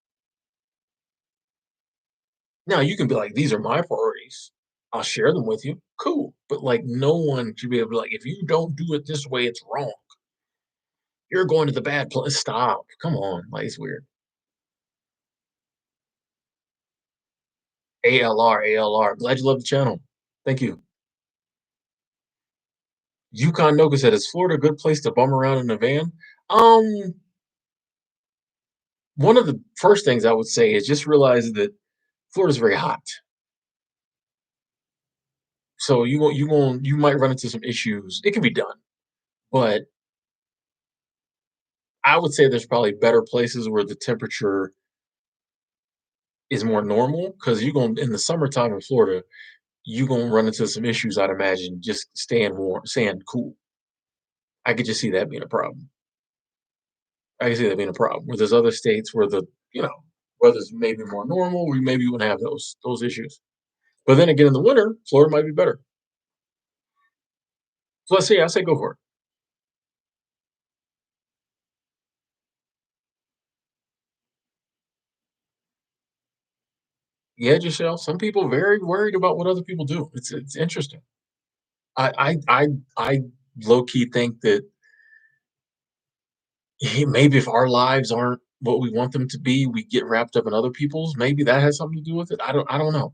Now you can be like, these are my priorities. I'll share them with you. Cool. But like no one should be able to like, if you don't do it this way, it's wrong. You're going to the bad place. Stop. Come on. Like it's weird. ALR, ALR. Glad you love the channel. Thank you. Yukon Noga said, is Florida a good place to bum around in a van? Um, One of the first things I would say is just realize that Florida's very hot. So you might run into some issues. It can be done, but I would say there's probably better places where the temperature is more normal because you going in the summertime in Florida, you gonna run into some issues. I'd imagine just staying warm, staying cool. I could just see that being a problem. I can see that being a problem. Where there's other states where the weather's maybe more normal, we maybe wouldn't have those issues. But then again, in the winter, Florida might be better. So I say go for it. Yeah, Giselle. Some people very worried about what other people do. It's interesting. I low key think that maybe if our lives aren't what we want them to be, we get wrapped up in other people's. Maybe that has something to do with it. I don't know.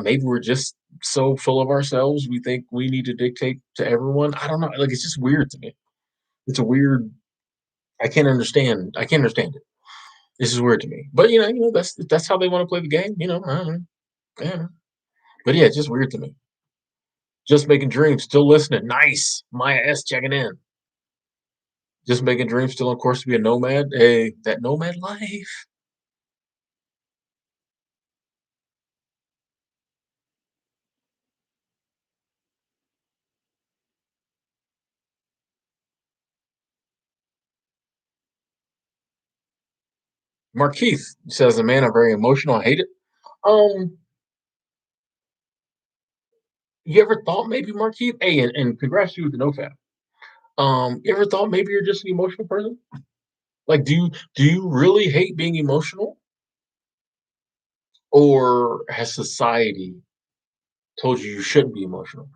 Maybe we're just so full of ourselves we think we need to dictate to everyone. I don't know. Like it's just weird to me. It's a weird. I can't understand. I can't understand it. This is weird to me. But that's how they want to play the game. I don't know. Yeah. But yeah, it's just weird to me. Just making dreams, still listening. Nice. Maya S checking in. Just making dreams, still on course to be a nomad. Hey, that nomad life. Markeith says, "The man, I'm very emotional. I hate it." Um, you ever thought maybe Markeith? Hey, and congrats to you with the nofap. You ever thought maybe you're just an emotional person? Like, do you really hate being emotional, or has society told you shouldn't be emotional?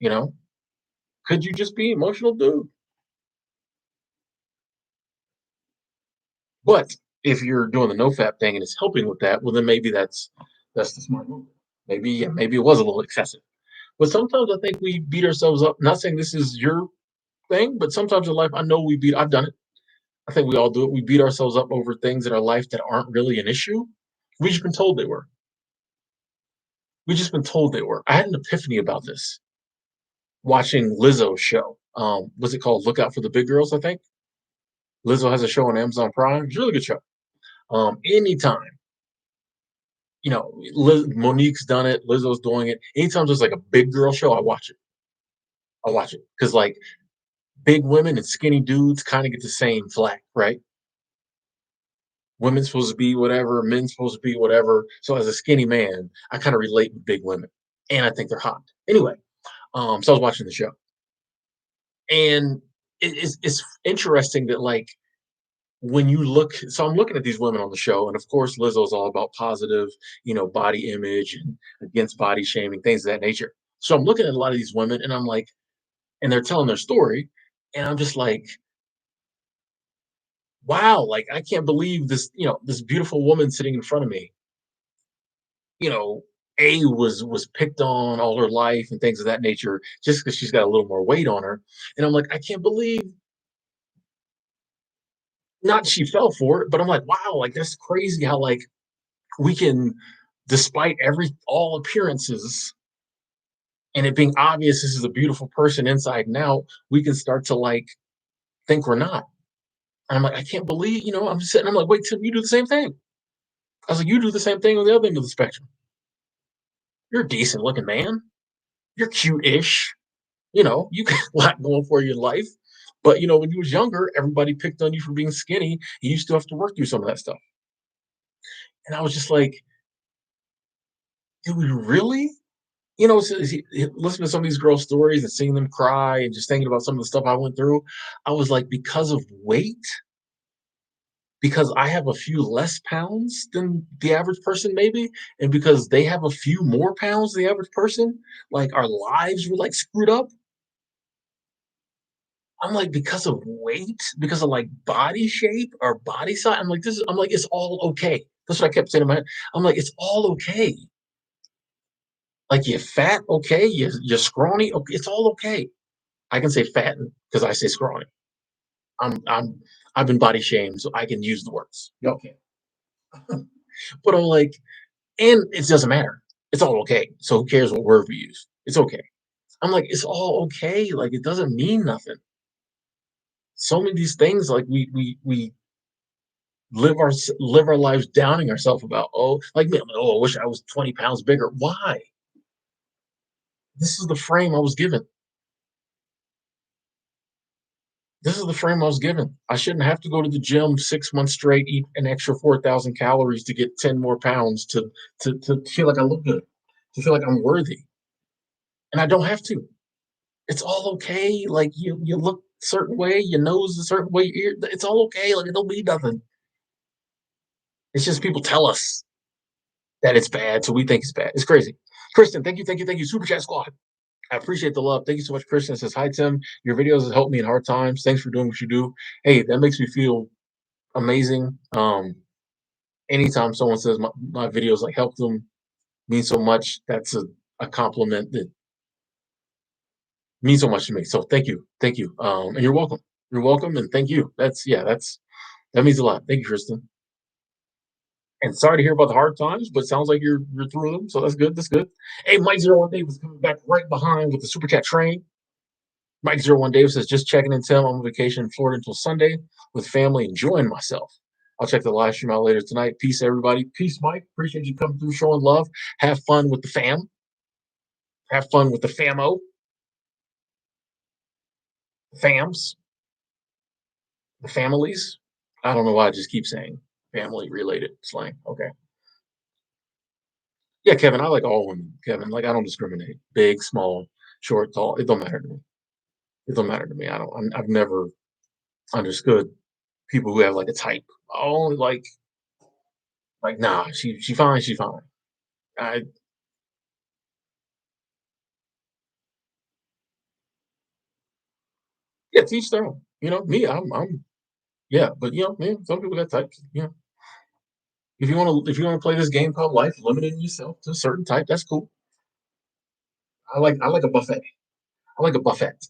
You know, could you just be emotional, dude? But if you're doing the nofap thing and it's helping with that, well, then maybe that's the smart move. Maybe yeah, maybe it was a little excessive. But sometimes I think we beat ourselves up. Not saying this is your thing, but sometimes in life, I know we beat. I've done it. I think we all do it. We beat ourselves up over things in our life that aren't really an issue. We just been told they were. We just been told they were. I had an epiphany about this watching Lizzo's show. What's it called? Look Out for the Big Girls. I think Lizzo has a show on Amazon Prime. It's a really good show. Anytime Monique's done it, Lizzo's doing it. Anytime there's like a big girl show, I watch it. I watch it because like big women and skinny dudes kind of get the same flack, right? Women's supposed to be whatever, men's supposed to be whatever. So as a skinny man, I kind of relate with big women. and I think they're hot. Anyway, so I was watching the show, and it's interesting that like when you look, so I'm looking at these women on the show, and of course Lizzo's all about positive, body image and against body shaming, things of that nature. So I'm looking at a lot of these women, and I'm like, and they're telling their story, and I'm just like, wow, like I can't believe this, this beautiful woman sitting in front of me, you know, was picked on all her life and things of that nature just because she's got a little more weight on her. And I'm like, I can't believe not she fell for it, but I'm like, wow, like that's crazy how like we can, despite every all appearances and it being obvious this is a beautiful person inside and out, we can start to like think we're not. And I'm like, I can't believe, I'm sitting, I'm like, wait, Tim, you do the same thing. I was like, you do the same thing on the other end of the spectrum. You're a decent looking man. You're cute-ish. You got a lot going for you in life. But when you was younger, everybody picked on you for being skinny, and you still have to work through some of that stuff. And I was just like, do we really? Listening to some of these girls' stories and seeing them cry and just thinking about some of the stuff I went through, I was like, because of weight, because I have a few less pounds than the average person, maybe, and because they have a few more pounds than the average person, like our lives were like screwed up. I'm like, because of weight, because of like body shape or body size. I'm like, it's all okay. That's what I kept saying in my head. I'm like, it's all okay. Like you're fat, okay, you're scrawny, okay, it's all okay. I can say fat because I say scrawny. I'm I've been body shamed, so I can use the words. Okay. But I'm like, and it doesn't matter. It's all okay. So who cares what word we use? It's okay. I'm like, it's all okay. Like it doesn't mean nothing. So many of these things, like we live our lives downing ourselves about. Oh, like me, I'm like, oh, I wish I was 20 pounds bigger. Why? This is the frame I was given. This is the frame I was given. I shouldn't have to go to the gym 6 months straight, eat an extra 4,000 calories to get 10 more pounds to feel like I look good, to feel like I'm worthy. And I don't have to. It's all okay. Like you look a certain way, your nose a certain way, your ear, it's all okay. Like it don't mean nothing. It's just people tell us that it's bad, so we think it's bad. It's crazy. Kristen, thank you. Super chat squad. I appreciate the love. Thank you so much, Kristen. Says hi, Tim. Your videos have helped me in hard times. Thanks for doing what you do. Hey, that makes me feel amazing. Anytime someone says my videos like help them means so much. That's a compliment that means so much to me. So thank you. And you're welcome. You're welcome, and thank you. That means a lot. Thank you, Kristen. And sorry to hear about the hard times, but it sounds like you're through them. So that's good. That's good. Hey, Mike 01 Davis coming back right behind with the super chat train. Mike 01 Davis says just checking in. Tim, I'm on vacation in Florida until Sunday with family, enjoying myself. I'll check the live stream out later tonight. Peace, everybody. Peace, Mike. Appreciate you coming through, showing love. Have fun with the fam. Have fun with the famo, fams, the families. I don't know why I just keep saying family related slang. Okay. Yeah, Kevin, I like all women. Kevin, like I don't discriminate. Big, small, short, tall. It don't matter to me. It don't matter to me. I've never understood people who have like a type. Oh, like nah, she fine, she fine. I Yeah, teach their own. Me, I'm yeah, but some people got types. If you wanna play this game called life, limiting yourself to a certain type, that's cool. I like a buffet. I like a buffet.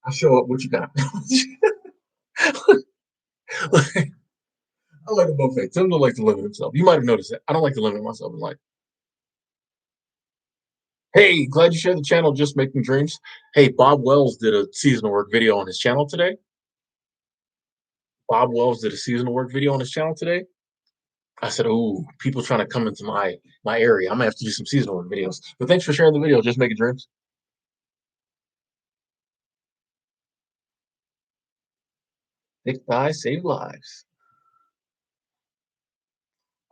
I show up what you got. I like a buffet. Tim don't like to limit himself. You might have noticed that. I don't like to limit myself in life. Hey, glad you shared the channel, Just Making Dreams. Hey, Bob Wells did a seasonal work video on his channel today. Bob Wells did a seasonal work video on his channel today. I said, "Oh, people trying to come into my area. I'm gonna have to do some seasonal work videos." But thanks for sharing the video, Just Making Dreams. Thick thighs save lives.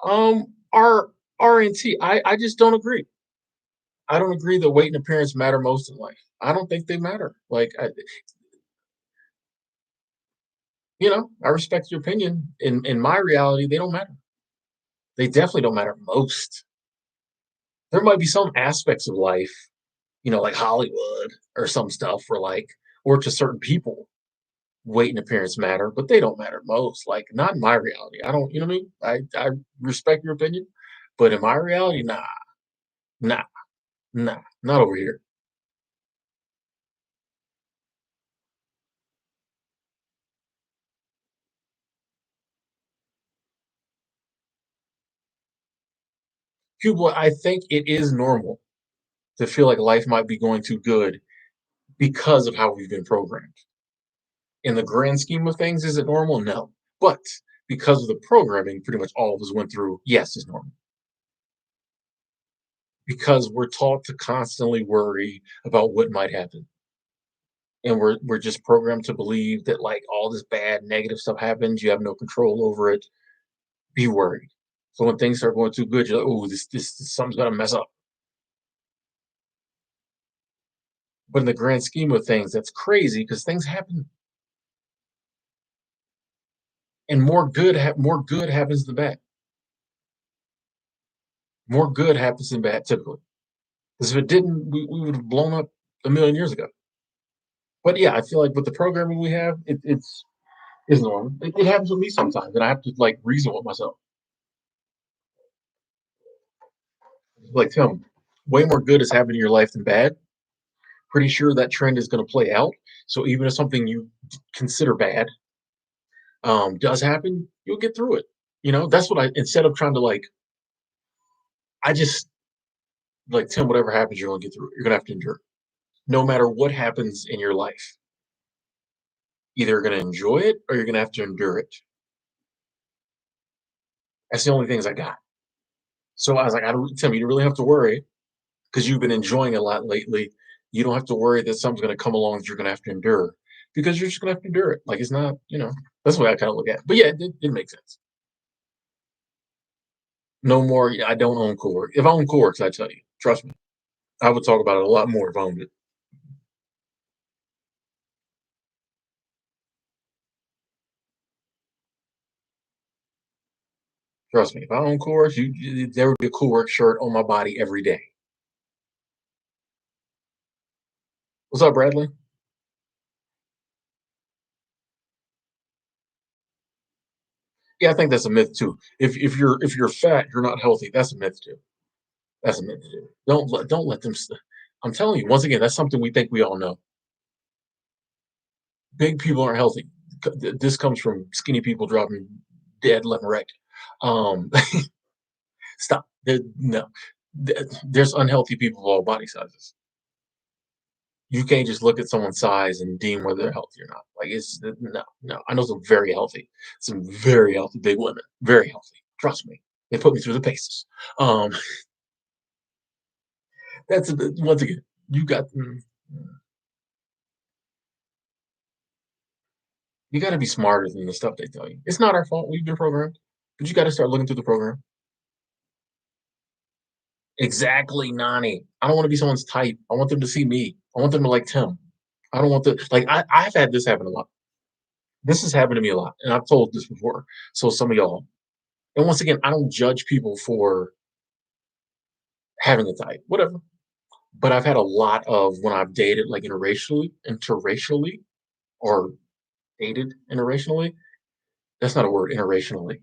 R RNT. I just don't agree. I don't agree that weight and appearance matter most in life. I don't think they matter. I respect your opinion. In my reality, they don't matter. They definitely don't matter most. There might be some aspects of life, like Hollywood or some stuff where or to certain people, weight and appearance matter, but they don't matter most. Like not in my reality. I don't, you know what I mean? I respect your opinion, but in my reality, nah, nah, nah, not over here. People, I think it is normal to feel like life might be going too good because of how we've been programmed. In the grand scheme of things, is it normal? No. But because of the programming pretty much all of us went through, yes, it's normal. Because we're taught to constantly worry about what might happen. And we're just programmed to believe that all this bad negative stuff happens, you have no control over it. Be worried. So when things start going too good, you're like, oh, this something's gonna mess up. But in the grand scheme of things, that's crazy because things happen and more good happens than bad. More good happens than bad typically. Because if it didn't, we would have blown up a million years ago. But yeah, I feel like with the programming we have, it's normal. It happens with me sometimes, and I have to reason with myself. Like, Tim, way more good is happening in your life than bad. Pretty sure that trend is going to play out. So even if something you consider bad does happen, you'll get through it. That's what I instead of trying to I just Tim, whatever happens, you're gonna get through it. You're gonna have to endure it. No matter what happens in your life, either you're gonna enjoy it or you're gonna have to endure it. That's the only things I got. So I was like, I don't, Tim, you don't really have to worry because you've been enjoying a lot lately. You don't have to worry that something's going to come along that you're going to have to endure because you're just going to have to endure it. Like it's not, that's the way I kind of look at it. But yeah, it makes sense. No more. I don't own Corework. If I own Coreworks, I tell you, trust me, I would talk about it a lot more if I owned it. Trust me, if I own Coreworks, there would be a Corework shirt on my body every day. What's up, Bradley? Yeah, I think that's a myth too. If you're fat, you're not healthy. That's a myth too. That's a myth too. Don't let them. I'm telling you, once again, that's something we think we all know. Big people aren't healthy. This comes from skinny people dropping dead left and right. Um, stop. No, there's unhealthy people of all body sizes. You can't just look at someone's size and deem whether they're healthy or not. Like no, no. I know some very healthy big women, very healthy. Trust me, they put me through the paces. Um, once again, you got. You got to be smarter than the stuff they tell you. It's not our fault. We've been programmed, but you got to start looking through the program. Exactly, Nani. I don't want to be someone's type. I want them to see me. I want them to like Tim. I don't want the I've had this happen a lot. This has happened to me a lot, and I've told this before. So some of y'all. And once again, I don't judge people for having a type, whatever. But I've had a lot of when I've dated interracially, or dated interracially. That's not a word, interracially.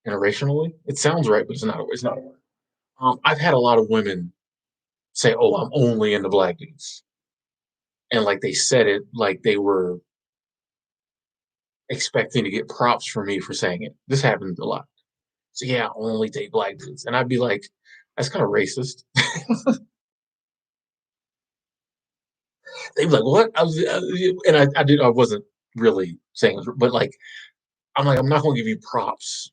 Interracially. It sounds right, but it's not a word. I've had a lot of women say, "Oh, I'm only into black dudes," and they said it like they were expecting to get props from me for saying it. This happens a lot. So yeah, I only date black dudes, and I'd be like, "That's kind of racist." They'd be like, "What?" And I wasn't really saying, it, but I'm like, I'm not going to give you props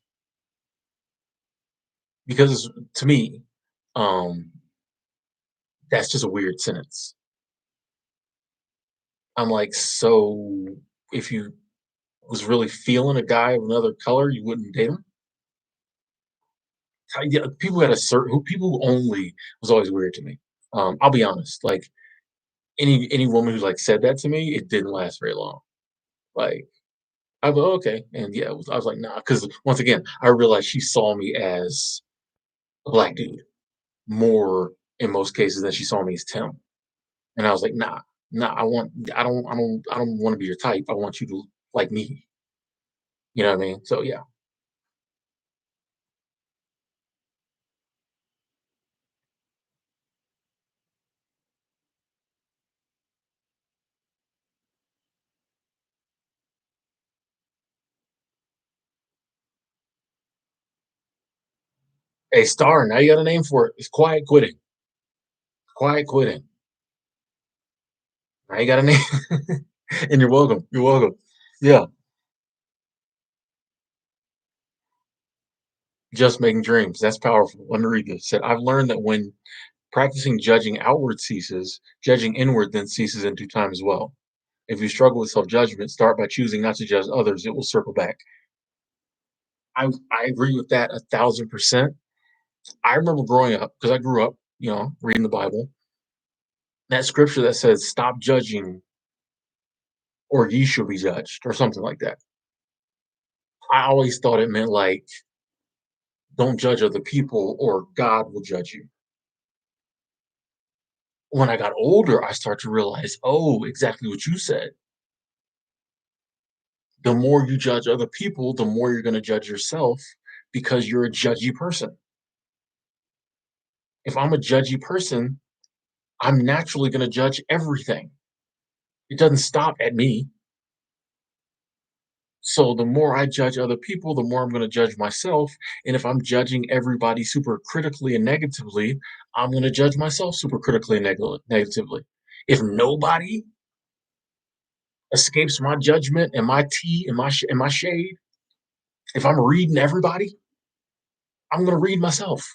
because to me, um, that's just a weird sentence. I'm like, so if you was really feeling a guy of another color, you wouldn't date him? Yeah, people had a certain who people only was always weird to me. I'll be honest, like, any woman who, like, said that to me, it didn't last very long. Like, I go, "Okay," and yeah, I was like, "Nah," because once again, I realized she saw me as a black dude more in most cases than she saw me as Tim, and I was like, "Nah, nah, I don't wanna be your type, I want you to like me." You know what I mean? So, yeah. Hey, Star, now you got a name for it. It's quiet quitting. Quiet quitting. Now you got a name. And you're welcome. You're welcome. Yeah. Just making dreams. That's powerful. Let me read this. It said, I've learned that when practicing judging outward ceases, judging inward then ceases in due time as well. If you struggle with self judgment, start by choosing not to judge others. It will circle back. I agree with that 1,000%. I remember growing up, because I grew up, reading the Bible, that scripture that says, stop judging or ye shall be judged, or something like that. I always thought it meant like, don't judge other people or God will judge you. When I got older, I start to realize, oh, exactly what you said. The more you judge other people, the more you're going to judge yourself because you're a judgy person. If I'm a judgy person, I'm naturally going to judge everything. It doesn't stop at me. So the more I judge other people, the more I'm going to judge myself. And if I'm judging everybody super critically and negatively, I'm going to judge myself super critically and negatively. If nobody escapes my judgment and my tea and my shade, if I'm reading everybody, I'm going to read myself,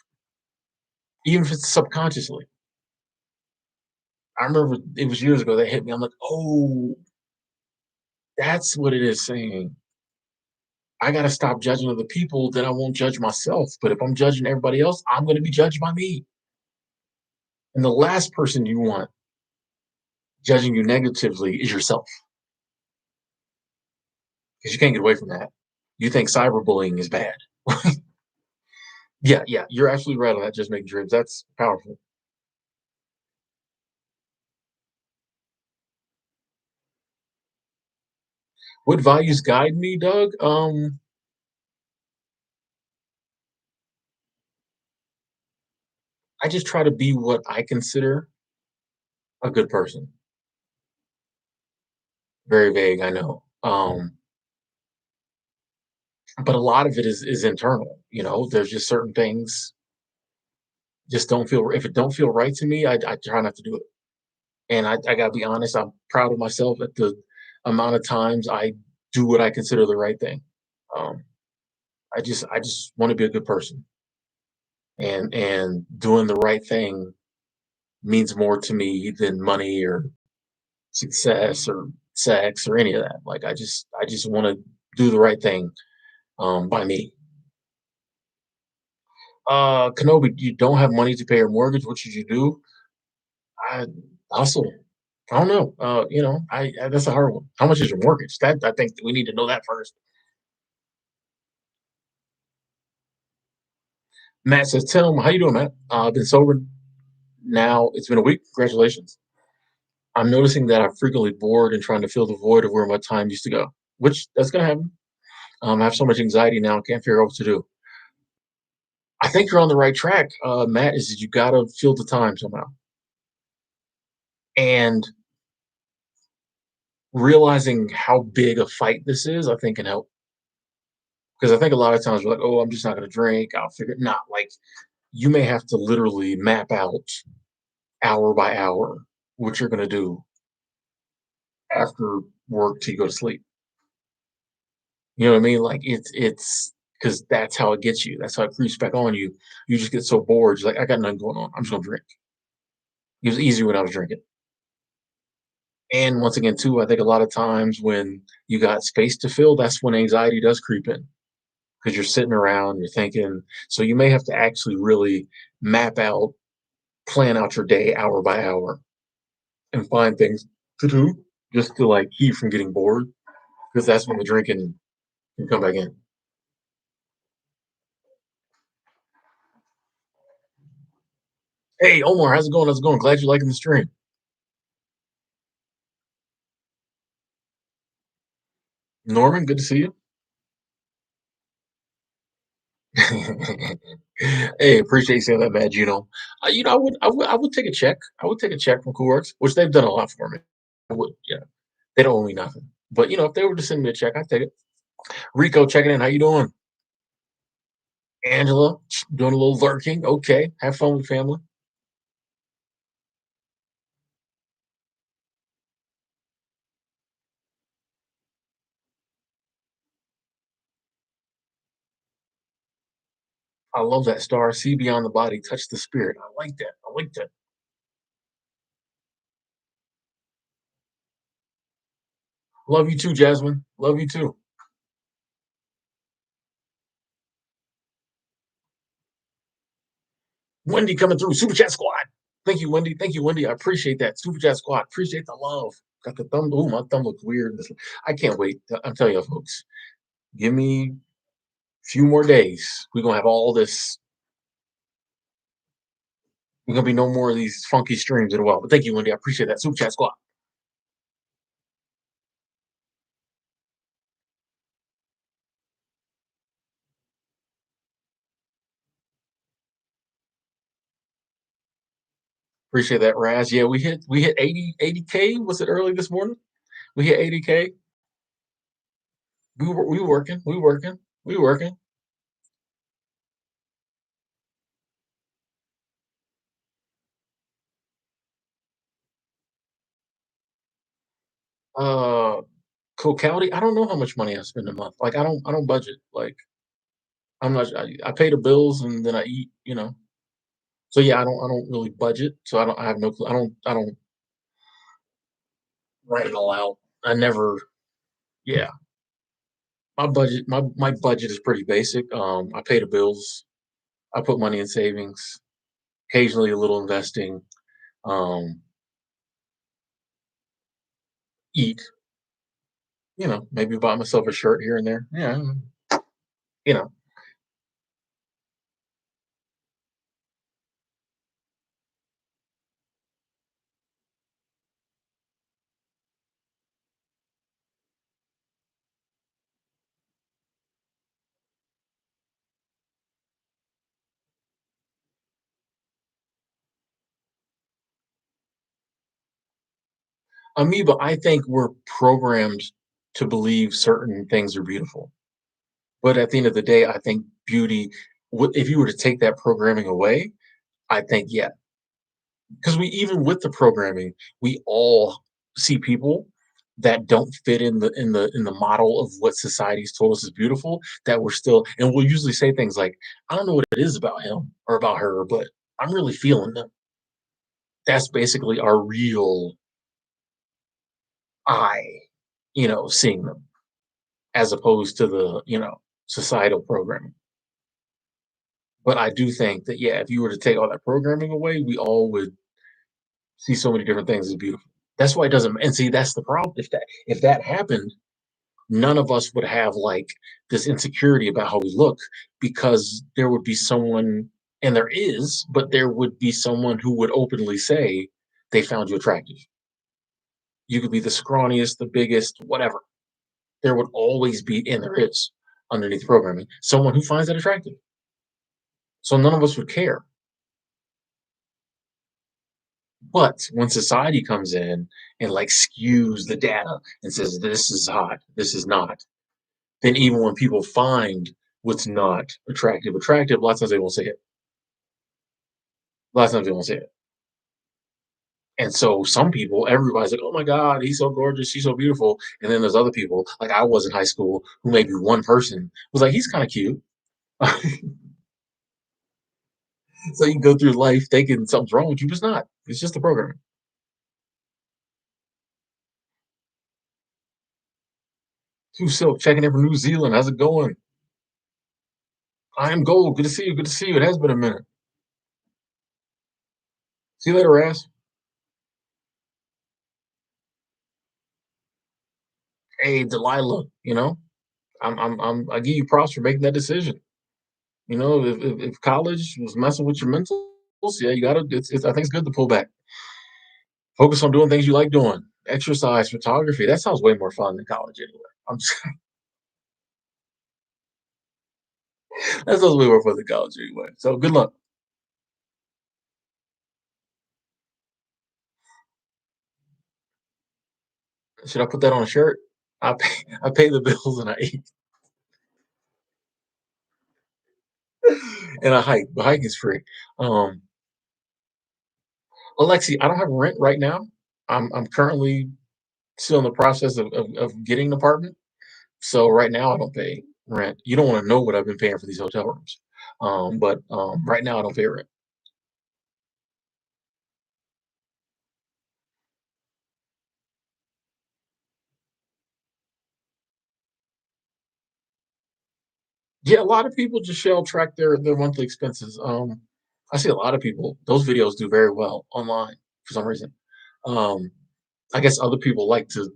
even if it's subconsciously. I remember it was years ago that hit me. I'm like, oh, that's what it is saying. I got to stop judging other people, then I won't judge myself. But if I'm judging everybody else, I'm going to be judged by me. And the last person you want judging you negatively is yourself, because you can't get away from that. You think cyberbullying is bad. Yeah, yeah, you're absolutely right on that. Just making dreams. That's powerful. What values guide me, Doug? I just try to be what I consider a good person. Very vague, I know. But a lot of it is internal. There's just certain things just don't feel. If it don't feel right to me, I try not to do it. And I gotta be honest, I'm proud of myself at the amount of times I do what I consider the right thing. Um, I just want to be a good person, and doing the right thing means more to me than money or success or sex or any of that. Like I just want to do the right thing by me. Kenobi, you don't have money to pay your mortgage. What should you do? I hustle. I don't know. That's a hard one. How much is your mortgage? That I think we need to know that first. Matt says, "Tim, how you doing, Matt? I've been sober now. It's been a week. Congratulations. I'm noticing that I'm frequently bored and trying to fill the void of where my time used to go, which that's gonna happen. I have so much anxiety now, I can't figure out what to do. I think you're on the right track, Matt. Is you gotta fill the time somehow, and realizing how big a fight this is, I think can help. Because I think a lot of times we're like, oh, I'm just not gonna drink. I'll figure it. Not like you may have to literally map out hour by hour what you're gonna do after work till you go to sleep. You know what I mean? Like it's because that's how it gets you. That's how it creeps back on you. You just get so bored. You're like, I got nothing going on. I'm just gonna drink. It was easier when I was drinking. And once again, too, I think a lot of times when you got space to fill, that's when anxiety does creep in. because you're sitting around, you're thinking. So you may have to actually really map out, plan out your day hour by hour, and find things to do just to like keep from getting bored, because that's when the drinking can come back in. Hey, Omar, how's it going? How's it going? Glad you're liking the stream. Norman, good to see you. Hey, appreciate you saying that, man. I would take a check. I would take a check from Coolworks, which they've done a lot for me. I would, yeah. They don't owe me nothing, but if they were to send me a check, I'd take it. Rico, checking in. How you doing? Angela, doing a little lurking. Okay, have fun with family. I love that star. See beyond the body, touch the spirit. I like that. I like that. Love you too, Jasmine. Love you too. Wendy coming through. Super Chat Squad. Thank you, Wendy. Thank you, Wendy. I appreciate that. Super Chat Squad. Appreciate the love. Got the thumb. Oh, my thumb looks weird. I can't wait. I'm telling you, folks. Give me a few more days. We're gonna have all this. We're gonna be no more of these funky streams in a while. But thank you, Wendy. I appreciate that. Super Chat Squad. Appreciate that, Raz. Yeah, we hit 80K. Was it early this morning? We hit 80K. We working. We working. We working. Uh, Cook County. I don't know how much money I spend a month. Like I don't budget. Like I'm not. I pay the bills and then I eat. So yeah, I don't really budget. So I have no clue. I don't write it all out. I never. Yeah, my budget is pretty basic. I pay the bills. I put money in savings. Occasionally a little investing. Um, Eat. Maybe buy myself a shirt here and there. Yeah, you know. Amoeba, I think we're programmed to believe certain things are beautiful. But at the end of the day, I think beauty, if you were to take that programming away, I think, yeah, because we even with the programming, we all see people that don't fit in the model of what society's told us is beautiful, that we're still, and we'll usually say things like, I don't know what it is about him or about her, but I'm really feeling them. That's basically our real eye, seeing them, as opposed to the, societal programming. But I do think that, yeah, if you were to take all that programming away, we all would see so many different things as beautiful. That's why it doesn't, and see, that's the problem. If that happened, none of us would have like this insecurity about how we look, because there would be someone, and there is, but there would be someone who would openly say they found you attractive. You could be the scrawniest, the biggest, whatever. There would always be, and there is underneath programming, someone who finds that attractive. So none of us would care. But when society comes in and like skews the data and says this is hot, this is not, then even when people find what's not attractive, lots of times they won't say it. Lots of times they won't say it. And so some people, everybody's like, oh my God, he's so gorgeous, she's so beautiful. And then there's other people, like I was in high school, who maybe one person was like, he's kind of cute. So you go through life thinking something's wrong with you, but it's not. It's just the program. Sue Silk checking in from New Zealand. How's it going? I am gold. Good to see you. Good to see you. It has been a minute. See you later, Raz. Hey, Delilah. I give you props for making that decision. If college was messing with your mentals, yeah, you gotta. I think it's good to pull back. Focus on doing things you like doing. Exercise, photography. That sounds way more fun than college anyway. I'm just, that sounds way more fun than college anyway. So good luck. Should I put that on a shirt? I pay the bills and I eat and I hike. The hike is free. Um, Alexi, I don't have rent right now. I'm currently still in the process of getting an apartment. So right now I don't pay rent. You don't want to know what I've been paying for these hotel rooms. But right now I don't pay rent. Yeah, a lot of people just shell track their monthly expenses. I see a lot of people; those videos do very well online for some reason. Um, I guess other people like to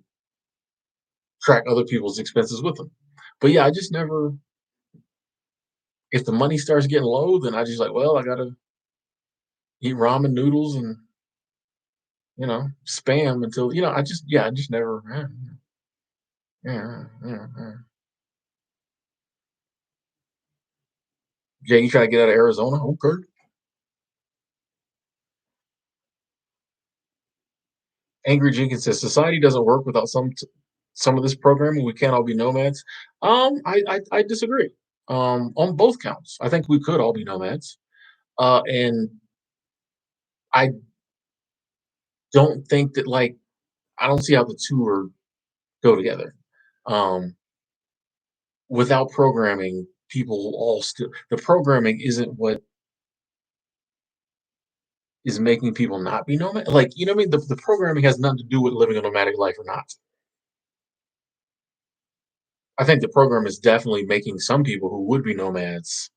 track other people's expenses with them. But yeah, I just never. If the money starts getting low, then I just like, well, I gotta eat ramen noodles and spam until I just never. Yeah, you try to get out of Arizona, okay? Angry Jenkins says society doesn't work without some of this programming. We can't all be nomads. I disagree. On both counts, I think we could all be nomads. And I don't think that I don't see how the two are go together. Um, Without programming, people will all still the programming isn't what is making people not be nomad. Like, you know what I mean? The programming has nothing to do with living a nomadic life or not. I think the program is definitely making some people who would be nomads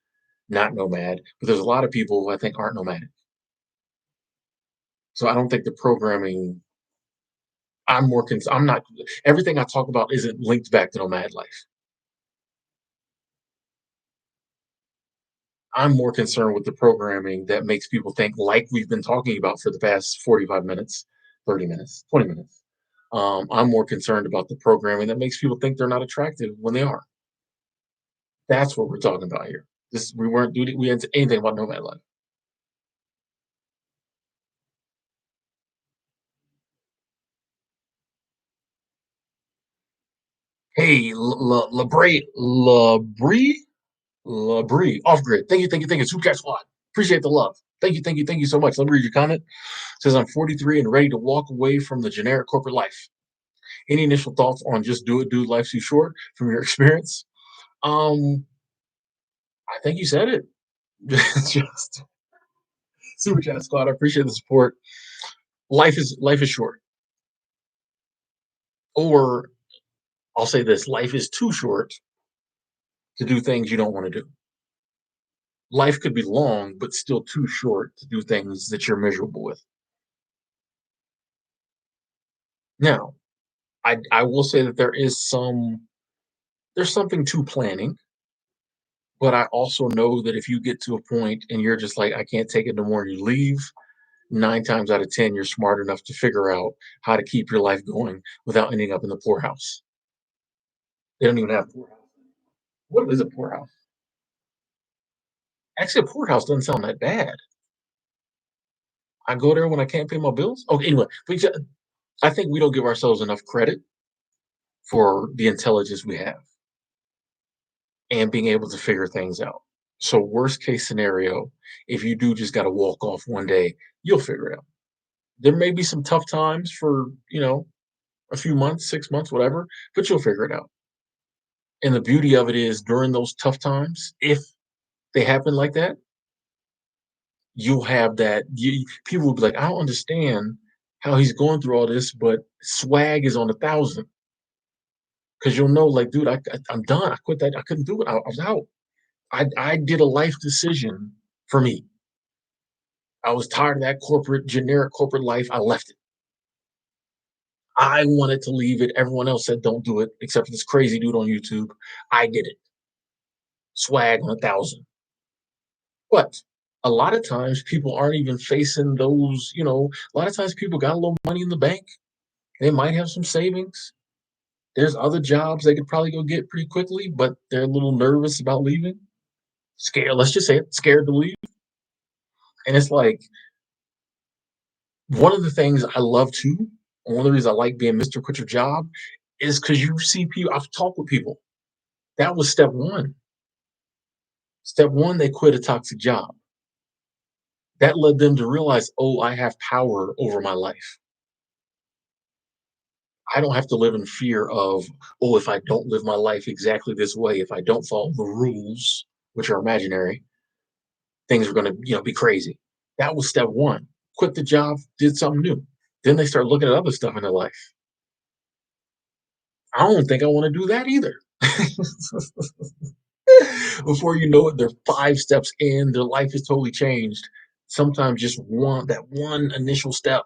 not nomad, but there's a lot of people who I think aren't nomadic. So I don't think the programming. I'm not. Everything I talk about isn't linked back to nomad life. I'm more concerned with the programming that makes people think like we've been talking about for the past 45 minutes, 30 minutes, 20 minutes. I'm more concerned about the programming that makes people think they're not attractive when they are. That's what we're talking about here. This we weren't doing we didn't say anything about nomad life. Hey, Labrie, off grid. Thank you. Super chat squad. Appreciate the love. Thank you so much. Let me read your comment. It says I'm 43 and ready to walk away from the generic corporate life. Any initial thoughts on just do it, dude? Life's too short from your experience. Um, I think you said it. Just super chat squad. I appreciate the support. Life is short. Or I'll say this: life is too short to do things you don't want to do. Life could be long, but still too short to do things that you're miserable with. Now, I will say that there's something to planning, but I also know that if you get to a point and you're just like, I can't take it no more, and you leave, 9 times out of 10, you're smart enough to figure out how to keep your life going without ending up in the poorhouse. They don't even have poorhouse. What is a poorhouse? Actually, a poorhouse doesn't sound that bad. I go there when I can't pay my bills. Okay, anyway, I think we don't give ourselves enough credit for the intelligence we have and being able to figure things out. So, worst case scenario, if you do just got to walk off one day, you'll figure it out. There may be some tough times for, a few months, 6 months, whatever, but you'll figure it out. And the beauty of it is during those tough times, if they happen like that, you'll have that. People will be like, I don't understand how he's going through all this, but swag is on 1,000 because you'll know, like, dude, I'm done. I quit that. I couldn't do it. I was out. I did a life decision for me. I was tired of that corporate, generic corporate life. I left it. I wanted to leave it. Everyone else said don't do it, except for this crazy dude on YouTube. I did it. Swag on 1,000. But a lot of times people aren't even facing those, a lot of times people got a little money in the bank. They might have some savings. There's other jobs they could probably go get pretty quickly, but they're a little nervous about leaving. Scared, let's just say it, scared to leave. And it's like one of the things I love too, and one of the reasons I like being Mr. Quit Your Job is because you see people, I've talked with people. That was step one. Step one, they quit a toxic job. That led them to realize, oh, I have power over my life. I don't have to live in fear of, oh, if I don't live my life exactly this way, if I don't follow the rules, which are imaginary, things are going to, be crazy. That was step one. Quit the job, did something new. Then they start looking at other stuff in their life. I don't think I want to do that either. Before you know it, they're 5 steps in, their life is totally changed. Sometimes just that one initial step,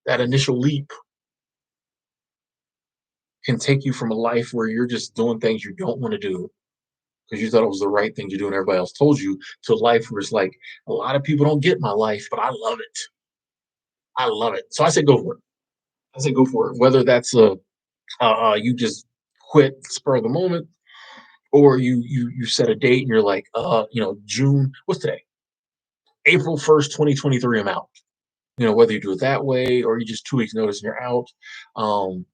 that initial leap can take you from a life where you're just doing things you don't want to do because you thought it was the right thing to do and everybody else told you, to a life where it's like a lot of people don't get my life, but I love it. I love it. So I say go for it. I say go for it. Whether that's you just quit spur of the moment, or you set a date and you're like, June. What's today? April 1st, 2023. I'm out. Whether you do it that way or you just 2 weeks notice and you're out. Um,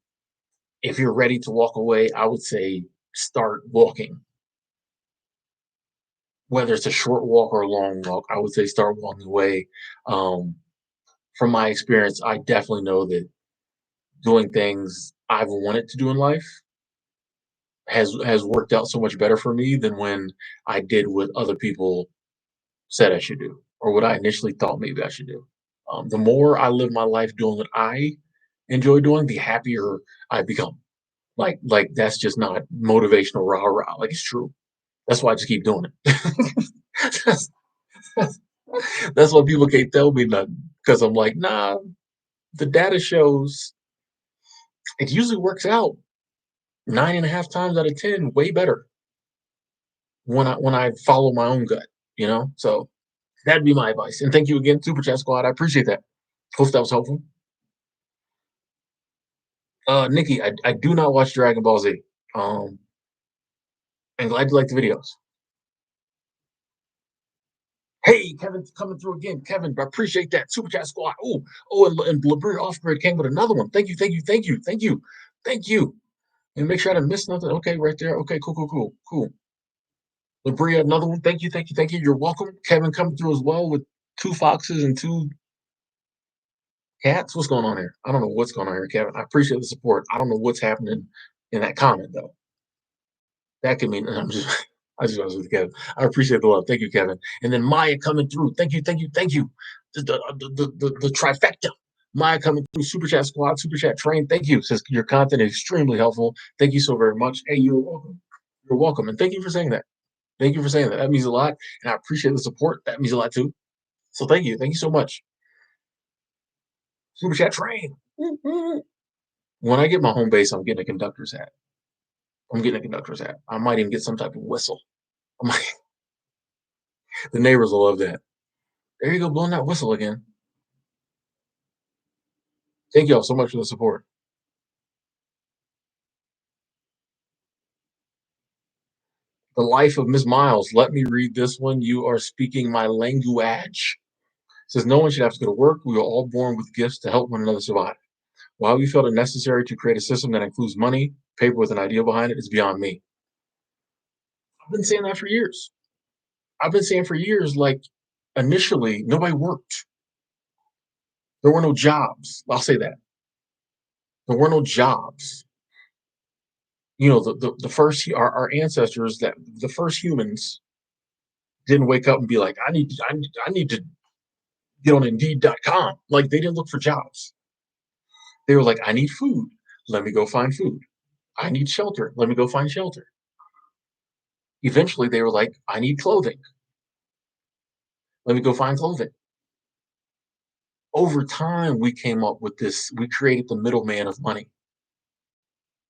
if you're ready to walk away, I would say start walking. Whether it's a short walk or a long walk, I would say start walking away. Um, from my experience, I definitely know that doing things I've wanted to do in life has worked out so much better for me than when I did what other people said I should do or what I initially thought maybe I should do. The more I live my life doing what I enjoy doing, the happier I become. Like that's just not motivational rah rah. Like it's true. That's why I just keep doing it. that's, that's why people can't tell me nothing because I'm like, nah. The data shows it usually works out 9.5 times out of 10, way better when I follow my own gut. So that'd be my advice. And thank you again, Super Chat Squad. I appreciate that. Hope that was helpful. Nikki, I do not watch Dragon Ball Z. Um, and glad you like the videos. Hey, Kevin's coming through again. Kevin, I appreciate that. Super Chat Squad. And Labria Offgrid came with another one. Thank you, thank you, thank you, thank you, thank you. And make sure I didn't miss nothing. Okay, right there. Okay, cool, cool, cool, cool. Labria, another one. Thank you, thank you, thank you. You're welcome. Kevin coming through as well with 2 foxes and 2 cats. What's going on here? I don't know what's going on here, Kevin. I appreciate the support. I don't know what's happening in that comment though. That could mean I'm just I just was with Kevin. I appreciate the love. Thank you, Kevin. And then Maya coming through. Thank you, thank you, thank you. The trifecta. Maya coming through. Super Chat Squad, Super Chat Train. Thank you. Says your content is extremely helpful. Thank you so very much. Hey, you're welcome. You're welcome. And thank you for saying that. Thank you for saying that. That means a lot. And I appreciate the support. That means a lot too. So thank you. Thank you so much. Super Chat Train. When I get my home base, I'm getting a conductor's hat. I'm getting a conductor's hat. I might even get some type of whistle. I might, the neighbors will love that. There you go, blowing that whistle again. Thank y'all so much for the support. The Life of Miss Miles. Let me read this one. You are speaking my language. It says no one should have to go to work. We are all born with gifts to help one another survive. Why we felt it necessary to create a system that includes money, paper with an idea behind it is beyond me. I've been saying that for years. I've been saying for years, like initially, nobody worked. There were no jobs. I'll say that. There were no jobs. The first our ancestors, that the first humans didn't wake up and be like, I need to get on Indeed.com. Like they didn't look for jobs. They were like, I need food. Let me go find food. I need shelter. Let me go find shelter. Eventually, they were like, "I need clothing. Let me go find clothing." Over time, we came up with this we created the middleman of money.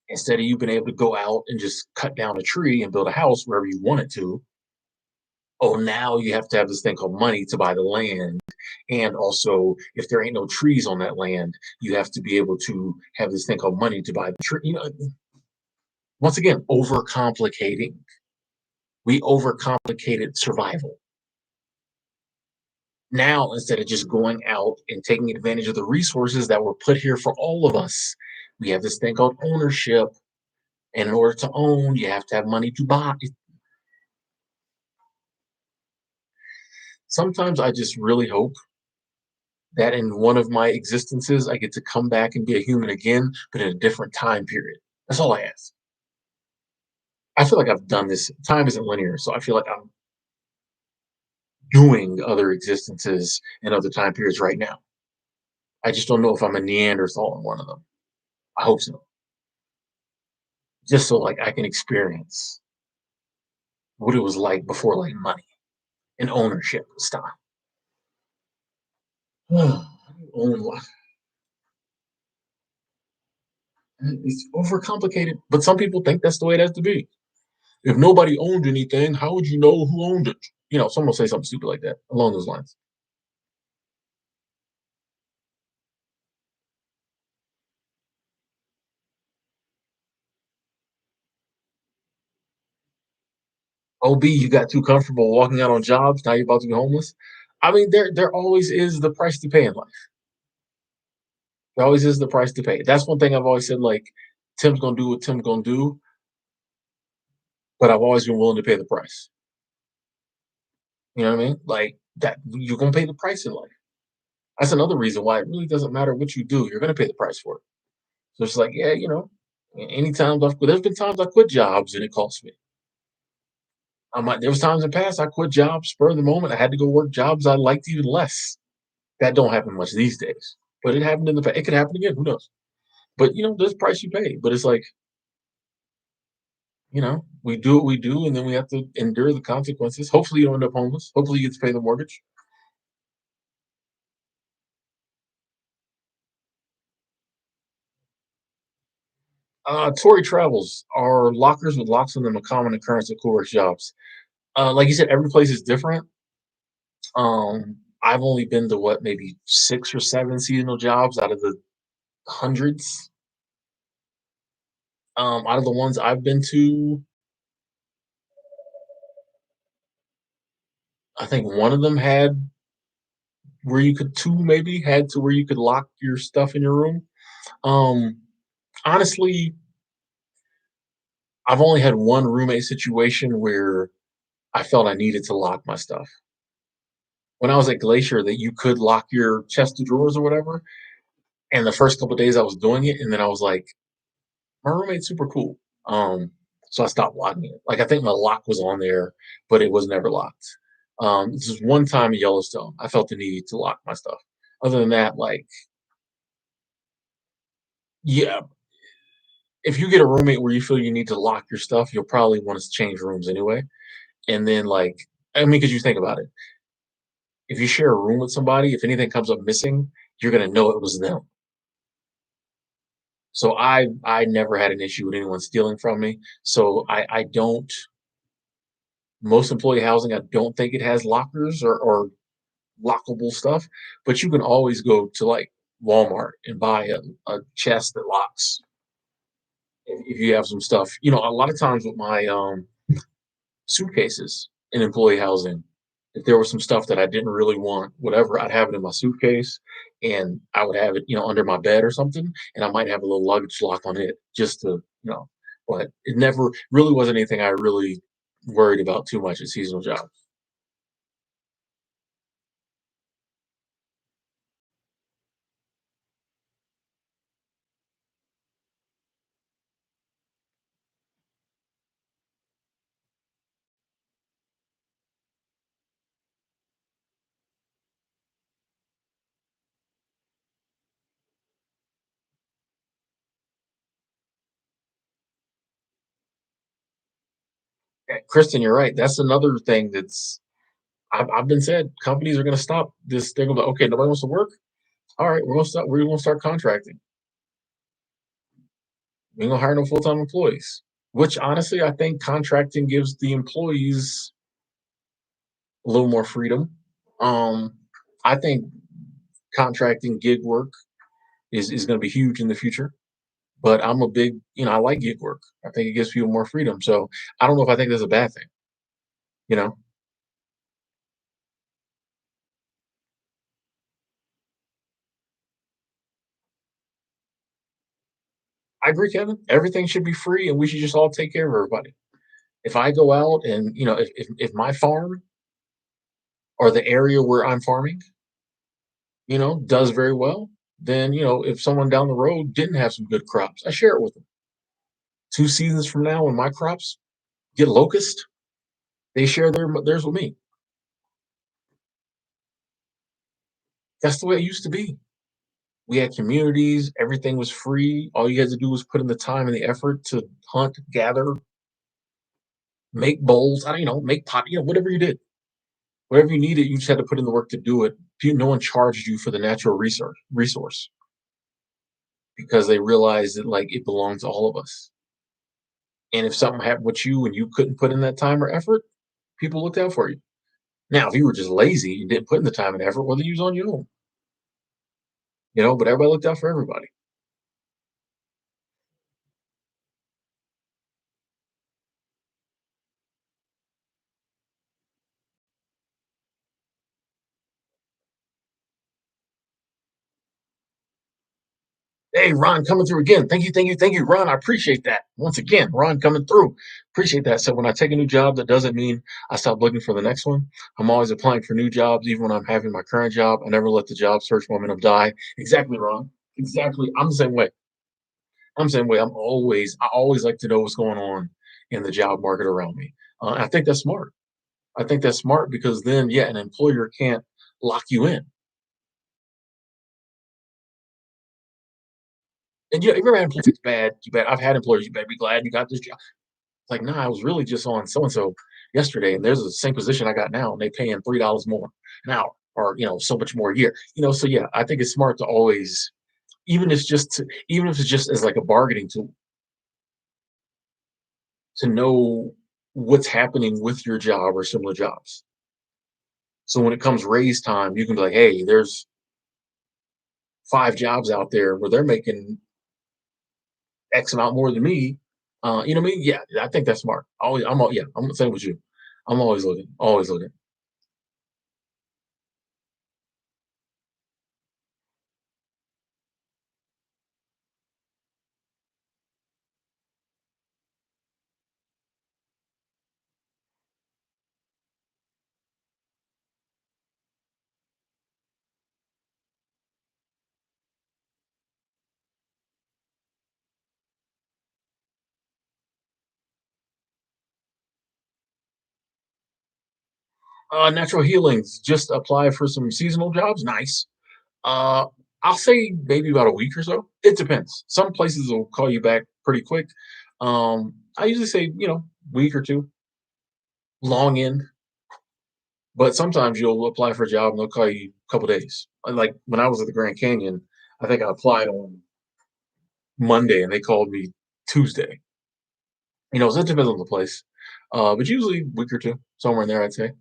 Instead of you being able to go out and just cut down a tree and build a house wherever you wanted to, oh, now you have to have this thing called money to buy the land. And also, if there ain't no trees on that land, you have to be able to have this thing called money to buy the tree. Once again, overcomplicating. We overcomplicated survival. Now, instead of just going out and taking advantage of the resources that were put here for all of us, we have this thing called ownership. And in order to own, you have to have money to buy. Sometimes I just really hope that in one of my existences, I get to come back and be a human again, but in a different time period. That's all I ask. I feel like I've done this. Time isn't linear, so I feel like I'm doing other existences and other time periods right now. I just don't know if I'm a Neanderthal in one of them. I hope so. Just so like I can experience what it was like before like money and ownership was time. Own life. It's overcomplicated, but some people think that's the way it has to be. If nobody owned anything, how would you know who owned it? Someone will say something stupid like that along those lines. OB, you got too comfortable walking out on jobs. Now you're about to be homeless. I mean, there always is the price to pay in life. There always is the price to pay. That's one thing I've always said. Like Tim's gonna do what Tim's gonna do, but I've always been willing to pay the price. You know what I mean? Like that, you're gonna pay the price in life. That's another reason why it really doesn't matter what you do. You're gonna pay the price for it. So it's like, yeah, anytime there's been times I quit jobs and it cost me. There was times in the past I quit jobs spur of the moment. I had to go work jobs I liked even less. That don't happen much these days, but it happened in the past. It could happen again. Who knows? But there's a price you pay. But it's like we do what we do, and then we have to endure the consequences. Hopefully, you don't end up homeless. Hopefully, you get to pay the mortgage. Tory travels are lockers with locks on them a common occurrence at co-work jobs. Like you said, every place is different. I've only been to what maybe 6 or 7 seasonal jobs out of the hundreds. Out of the ones I've been to, I think one of them had where you could two maybe had to where you could lock your stuff in your room. Um, Honestly, I've only had one roommate situation where I felt I needed to lock my stuff. When I was at Glacier, that you could lock your chest of drawers or whatever. And the first couple of days I was doing it, and then I was like, my roommate's super cool. So I stopped locking it. Like I think my lock was on there, but it was never locked. This is one time in Yellowstone, I felt the need to lock my stuff. Other than that, like, yeah, if you get a roommate where you feel you need to lock your stuff, you'll probably want to change rooms anyway. And then, like, I mean, because you think about it, if you share a room with somebody, if anything comes up missing, you're gonna know it was them. So I never had an issue with anyone stealing from me. So I don't most employee housing, I don't think it has lockers or lockable stuff, but you can always go to like Walmart and buy a chest that locks if you have some stuff. A lot of times with my suitcases in employee housing, if there was some stuff that I didn't really want, whatever, I'd have it in my suitcase and I would have it, under my bed or something, and I might have a little luggage lock on it just to, but it never really wasn't anything I really worried about too much at seasonal jobs. Kristen, you're right. That's another thing that's I've been said companies are going to stop this. They're going to okay, nobody wants to work. All right, we're going to start. We're going to start contracting. We ain't going to hire no full time employees. Which honestly, I think contracting gives the employees a little more freedom. Um, I think contracting gig work is going to be huge in the future. But I'm a big, I like gig work. I think it gives people more freedom. So I don't know if I think that's a bad thing. You know, I agree, Kevin. Everything should be free, and we should just all take care of everybody. If I go out and if my farm or the area where I'm farming, does very well, then if someone down the road didn't have some good crops, I share it with them. 2 seasons from now, when my crops get locust, they share theirs with me. That's the way it used to be. We had communities, everything was free. All you had to do was put in the time and the effort to hunt, gather, make bowls. I don't, make pot, whatever you did, whatever you needed, you just had to put in the work to do it. No one charged you for the natural resource because they realized that like it belongs to all of us. And if something happened with you and you couldn't put in that time or effort, people looked out for you. Now, if you were just lazy and didn't put in the time and effort, well, then you was on your own, but everybody looked out for everybody. Hey, Ron, coming through again. Thank you, thank you, thank you, Ron. I appreciate that. Once again, Ron coming through. Appreciate that. So when I take a new job, that doesn't mean I stop looking for the next one. I'm always applying for new jobs, even when I'm having my current job. I never let the job search momentum die. Exactly, Ron. Exactly. I'm the same way. I'm the same way. I always like to know what's going on in the job market around me. I think that's smart. I think that's smart because then, yeah, an employer can't lock you in. And you ever had employees, it's bad, you bad. I've had employers, you better be glad you got this job. Like, nah, I was really just on so and so yesterday, and there's the same position I got now, and they paying $3 more an hour, or so much more a year. So yeah, I think it's smart to always, even if it's just as like a bargaining tool, to know what's happening with your job or similar jobs. So when it comes raise time, you can be like, hey, there's 5 jobs out there where they're making X amount more than me. You know what I mean? Yeah, I think that's smart. Yeah, I'm the same with you. I'm always looking, always looking. Natural healings, just apply for some seasonal jobs. Nice. Uh, I'll say maybe about a week or so. It depends. Some places will call you back pretty quick. I usually say, week or two, long end. But sometimes you'll apply for a job and they'll call you a couple days. Like when I was at the Grand Canyon, I think I applied on Monday and they called me Tuesday. So it depends on the place. But usually week or two, somewhere in there, I'd say.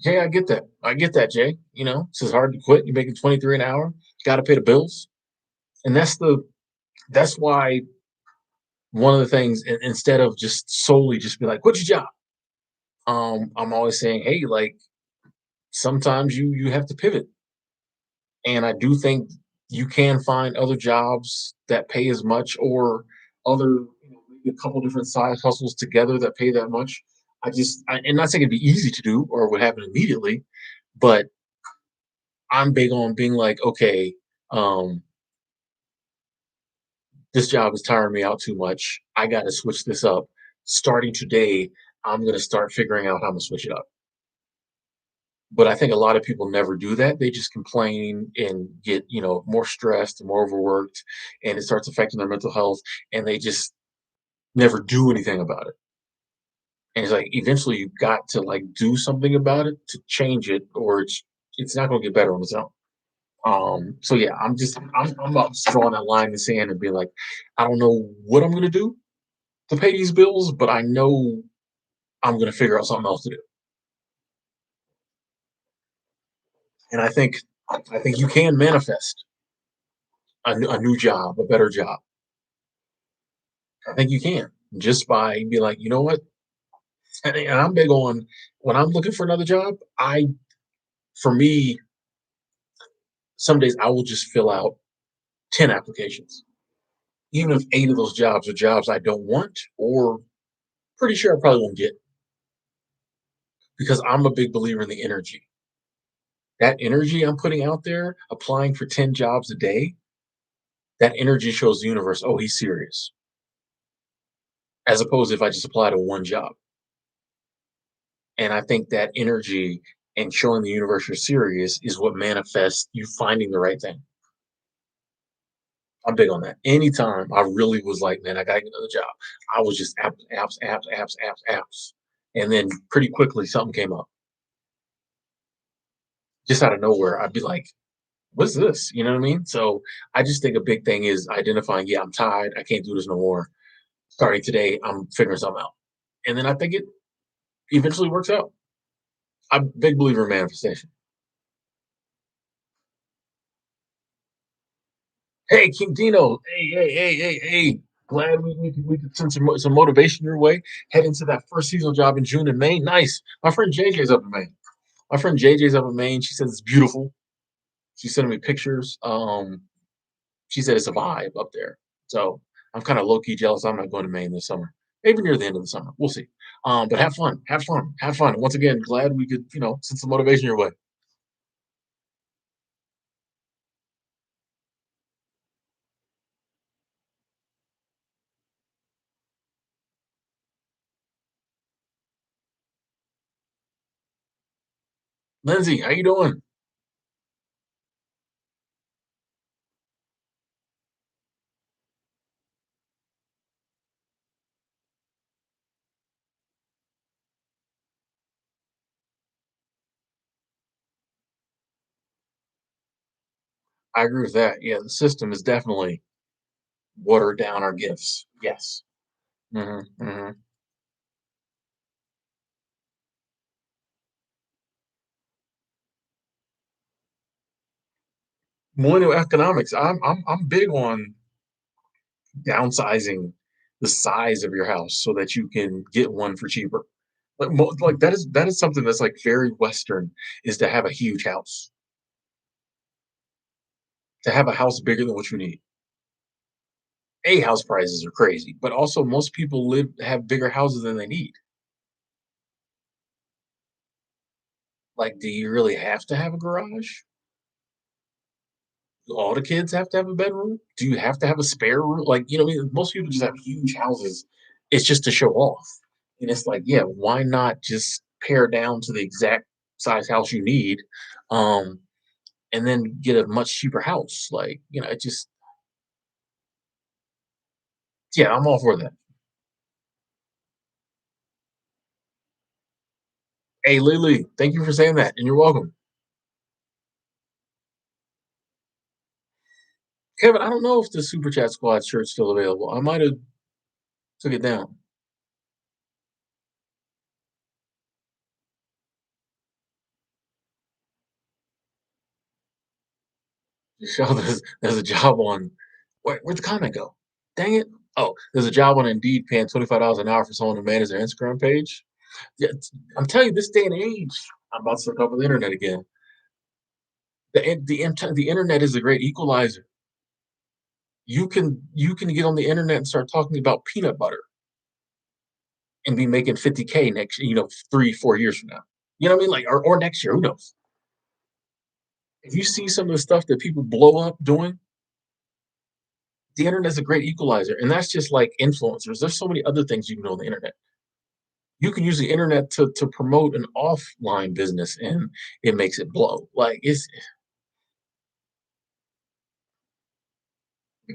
Jay, I get that. I get that, Jay. It's hard to quit. You're making 23 an hour. Got to pay the bills, and that's why one of the things, instead of just solely just be like, "Quit your job," I'm always saying, "Hey, like sometimes you have to pivot," and I do think you can find other jobs that pay as much, or other, maybe a couple different side hustles together that pay that much. And not saying it'd be easy to do or would happen immediately, but I'm big on being like, okay, um, this job is tiring me out too much. I got to switch this up. Starting today, I'm going to start figuring out how to switch it up. But I think a lot of people never do that. They just complain and get, more stressed and more overworked, and it starts affecting their mental health, and they just never do anything about it. And it's like eventually you got to like do something about it to change it, or it's not going to get better on its own. So yeah, I'm about just drawing that line in the sand and be like, I don't know what I'm going to do to pay these bills, but I know I'm going to figure out something else to do. And I think you can manifest a new job, a better job. I think you can just by be like, you know what? And I'm big on when I'm looking for another job. For me, some days I will just fill out 10 applications, even if 8 of those jobs are jobs I don't want or pretty sure I probably won't get because I'm a big believer in the energy. That energy I'm putting out there, applying for 10 jobs a day, that energy shows the universe, oh, he's serious. As opposed to if I just apply to one job. And I think that energy and showing the universe you're serious is what manifests you finding the right thing. I'm big on that. Anytime I really was like, man, I gotta get another job, I was just apps, apps, apps, apps, apps, apps. And then pretty quickly something came up just out of nowhere. I'd be like, what's this? You know what I mean? So I just think a big thing is identifying, yeah, I'm tired. I can't do this no more. Starting today, I'm figuring something out. And then I think it eventually works out. I'm a big believer in manifestation. Hey, King Dino. Hey, hey, hey, hey, hey. Glad we could send some motivation your way. Head into that first seasonal job in June and May. Nice. My friend JJ's up in Maine. My friend JJ's up in Maine. She says it's beautiful. She's sending me pictures. She said it's a vibe up there. So I'm kind of low key jealous. I'm not going to Maine this summer. Maybe near the end of the summer. We'll see. But have fun. Have fun. Have fun. Once again, glad we could, send some motivation your way. Lindsay, how you doing? I agree with that. Yeah, the system is definitely watered down our gifts. Yes. Hmm. Millennial economics. I'm big on downsizing the size of your house so that you can get one for cheaper. Like that is something that's like very Western is to have a huge house, to have a house bigger than what you need. A house prices are crazy, but also most people have bigger houses than they need. Like, do you really have to have a garage? Do all the kids have to have a bedroom? Do you have to have a spare room? Like, what I mean? Most people just have huge houses. It's just to show off. And it's like, yeah, why not just pare down to the exact size house you need, um, and then get a much cheaper house? Like, it just, yeah, I'm all for that. Hey, Lily, thank you for saying that, and you're welcome. Kevin, I don't know if the Super Chat Squad shirt's still available. I might have took it down. Just show there's a job on. Where'd the comment go? Dang it! Oh, there's a job on Indeed paying $25 an hour for someone to manage their Instagram page. Yeah, I'm telling you, this day and age, I'm about to look over the internet again. The internet is a great equalizer. You can get on the internet and start talking about peanut butter and be making 50K next, 3, 4 years from now. You know what I mean? Like, or next year, who knows? If you see some of the stuff that people blow up doing, the internet's a great equalizer, and that's just like influencers. There's so many other things you can do on the internet. You can use the internet to promote an offline business, and it makes it blow. Like the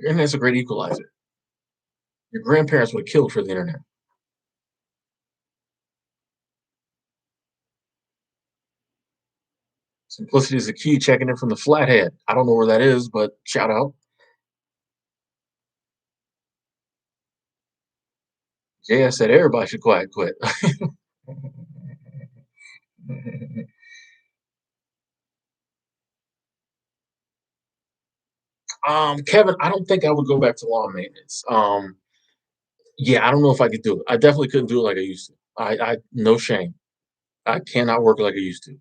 internet's a great equalizer. Your grandparents would have killed for the internet. Simplicity is the key. Checking in from the flathead. I don't know where that is, but shout out. Jay, I said everybody should quiet quit. Kevin, I don't think I would go back to lawn maintenance. Yeah, I don't know if I could do it. I definitely couldn't do it like I used to. I no shame. I cannot work like I used to,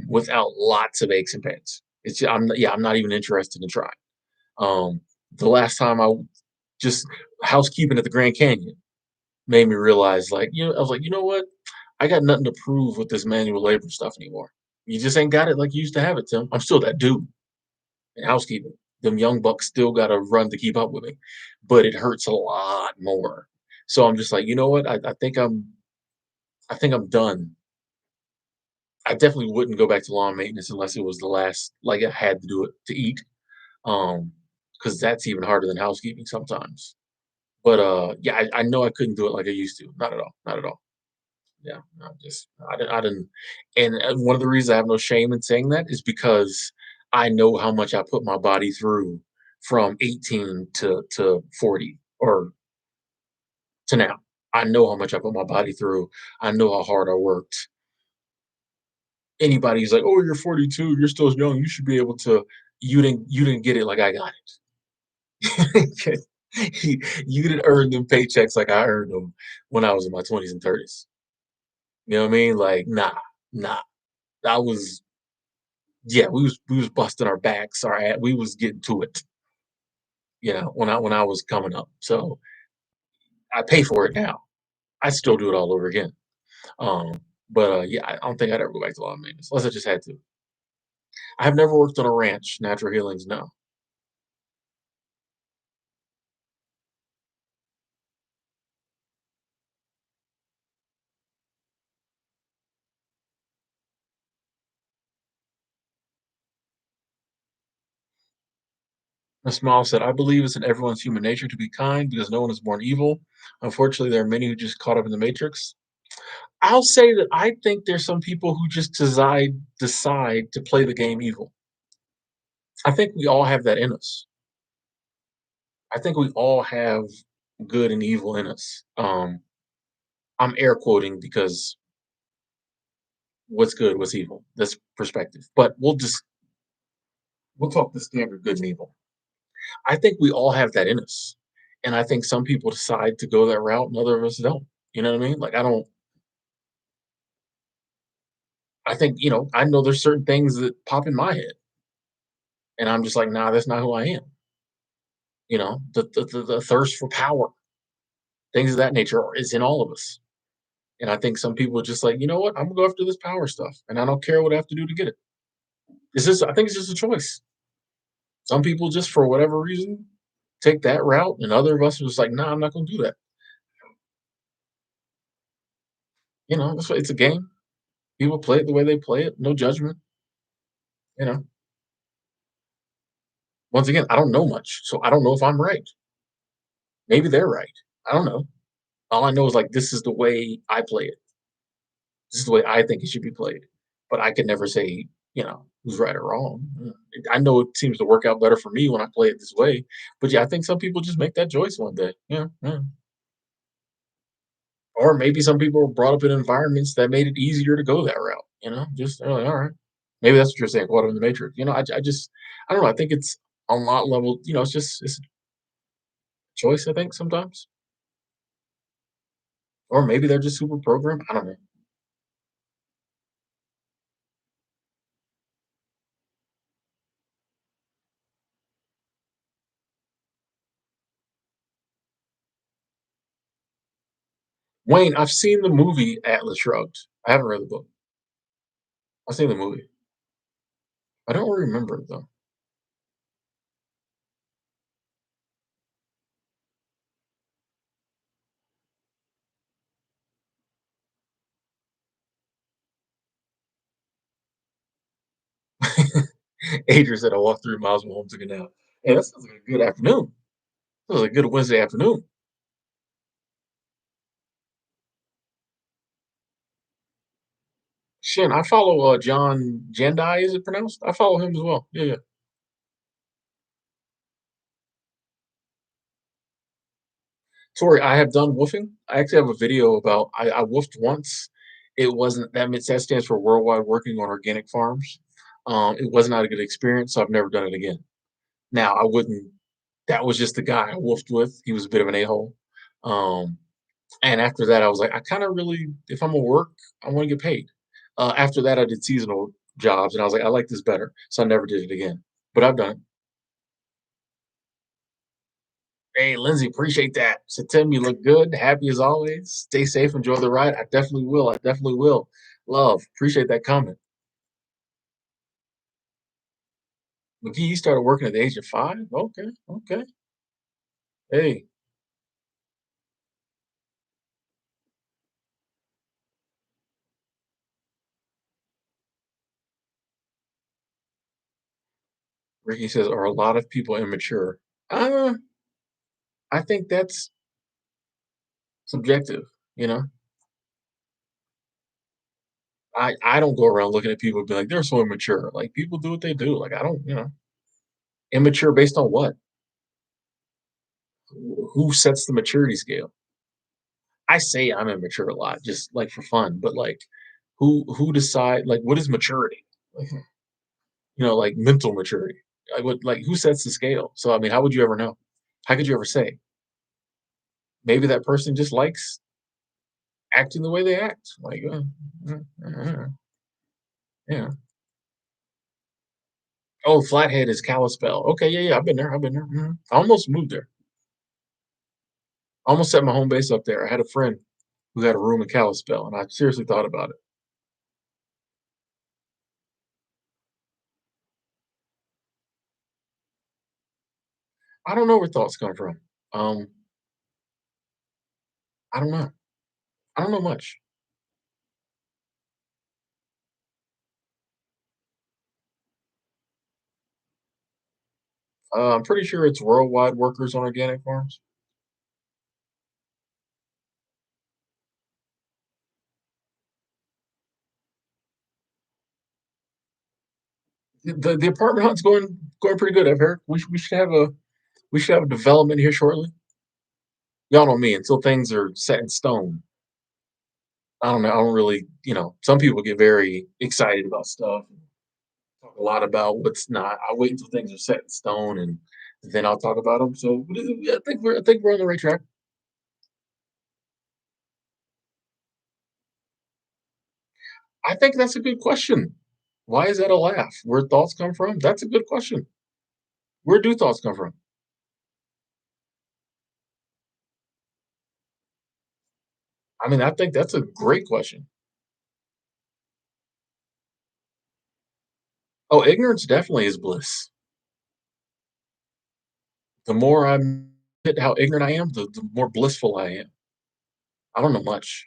without lots of aches and pains. I'm not even interested in trying. The last time just housekeeping at the Grand Canyon made me realize, like, I was like, you know what? I got nothing to prove with this manual labor stuff anymore. You just ain't got it like you used to have it, Tim. I'm still that dude in housekeeping. Them young bucks still got to run to keep up with me, but it hurts a lot more. So I'm just like, you know what? I think I'm done. I definitely wouldn't go back to lawn maintenance unless it was the last, like I had to do it to eat. Because that's even harder than housekeeping sometimes. But yeah, I know I couldn't do it like I used to. Not at all. Not at all. Yeah, no, just I didn't. And one of the reasons I have no shame in saying that is because I know how much I put my body through from 18 to 40 or to now. I know how much I put my body through. I know how hard I worked. Anybody who's like, "Oh, you're 42, you're still young, you should be able to." You didn't get it like I got it. You didn't earn them paychecks like I earned them when I was in my 20s and 30s. You know what I mean? Like, nah, nah. I was Yeah, we was busting our backs, we was getting to it, when I was coming up. So I pay for it now. I still do it all over again. Um, but yeah, I don't think I'd ever go back to lawn maintenance unless I just had to. I have never worked on a ranch, natural healings, no. A smile said, I believe it's in everyone's human nature to be kind because no one is born evil. Unfortunately, there are many who just caught up in the matrix. I'll say that I think there's some people who just decide to play the game evil. I think we all have that in us. I think we all have good and evil in us. I'm air quoting because what's good, what's evil, that's perspective. But we'll talk the standard good and evil. I think we all have that in us. And I think some people decide to go that route and other of us don't. You know what I mean? Like I think, I know there's certain things that pop in my head. And I'm just like, nah, that's not who I am. The thirst for power, things of that nature is in all of us. And I think some people are just like, you know what, I'm gonna go after this power stuff. And I don't care what I have to do to get it. I think it's just a choice. Some people just for whatever reason take that route, and other of us are just like, nah, I'm not gonna do that. It's a game. People play it the way they play it, no judgment. You know. Once again, I don't know much, so I don't know if I'm right. Maybe they're right. I don't know. All I know is like this is the way I play it. This is the way I think it should be played. But I could never say, who's right or wrong. I know it seems to work out better for me when I play it this way. But yeah, I think some people just make that choice one day. Yeah, yeah. Or maybe some people were brought up in environments that made it easier to go that route. Just they're like, all right, maybe that's what you're saying. Caught up in the matrix. I don't know. I think it's on a lot level. It's a choice. I think sometimes, or maybe they're just super programmed. I don't know. Wayne, I've seen the movie Atlas Shrugged. I haven't read the book. I've seen the movie. I don't remember it though. Adrian said I walked 3 miles from home, took a nap. Hey, that sounds like a good afternoon. That was a good Wednesday afternoon. Shin, I follow John Jandai, is it pronounced? I follow him as well. Yeah, yeah. Tori, I have done woofing. I actually have a video about I woofed once. It wasn't that stands for worldwide working on organic farms. It was not a good experience, so I've never done it again. Now I wouldn't that was just the guy I woofed with. He was a bit of an a-hole. Um, and after that I was like, I kind of really if I'm gonna work, I want to get paid. After that I did seasonal jobs and I was like, I like this better. So I never did it again. But I've done it. Hey, Lindsay, appreciate that. So, Tim, you look good. Happy as always. Stay safe. Enjoy the ride. I definitely will. I definitely will. Love. Appreciate that comment. McGee, you started working at the age of 5? Okay. Okay. Hey, Ricky says, are a lot of people immature? Uh, I think that's subjective. You know, I don't go around looking at people and be like, they're so immature. Like, people do what they do. Like, I don't, immature based on what? Who sets the maturity scale? I say I'm immature a lot, just like for fun, but like, who decide like what is maturity? Like, like mental maturity. Like what like who sets the scale? So I mean, how would you ever know? How could you ever say? Maybe that person just likes acting the way they act. Like, yeah. Oh, Flathead is Kalispell. Okay, yeah, yeah. I've been there. I've been there. I almost moved there. I almost set my home base up there. I had a friend who had a room in Kalispell, and I seriously thought about it. I don't know where thoughts come from. Um, I don't know. I don't know much. I'm pretty sure it's worldwide workers on organic farms. The apartment hunt's going pretty good. I've heard we should have a development here shortly. Y'all know me. Until things are set in stone, I don't know. I don't really, some people get very excited about stuff. Talk a lot about what's not. I wait until things are set in stone, and then I'll talk about them. So I think we're on the right track. I think that's a good question. Why is that a laugh? Where thoughts come from? That's a good question. Where do thoughts come from? I mean, I think that's a great question. Oh, ignorance definitely is bliss. The more I'm how ignorant I am, the more blissful I am. I don't know much.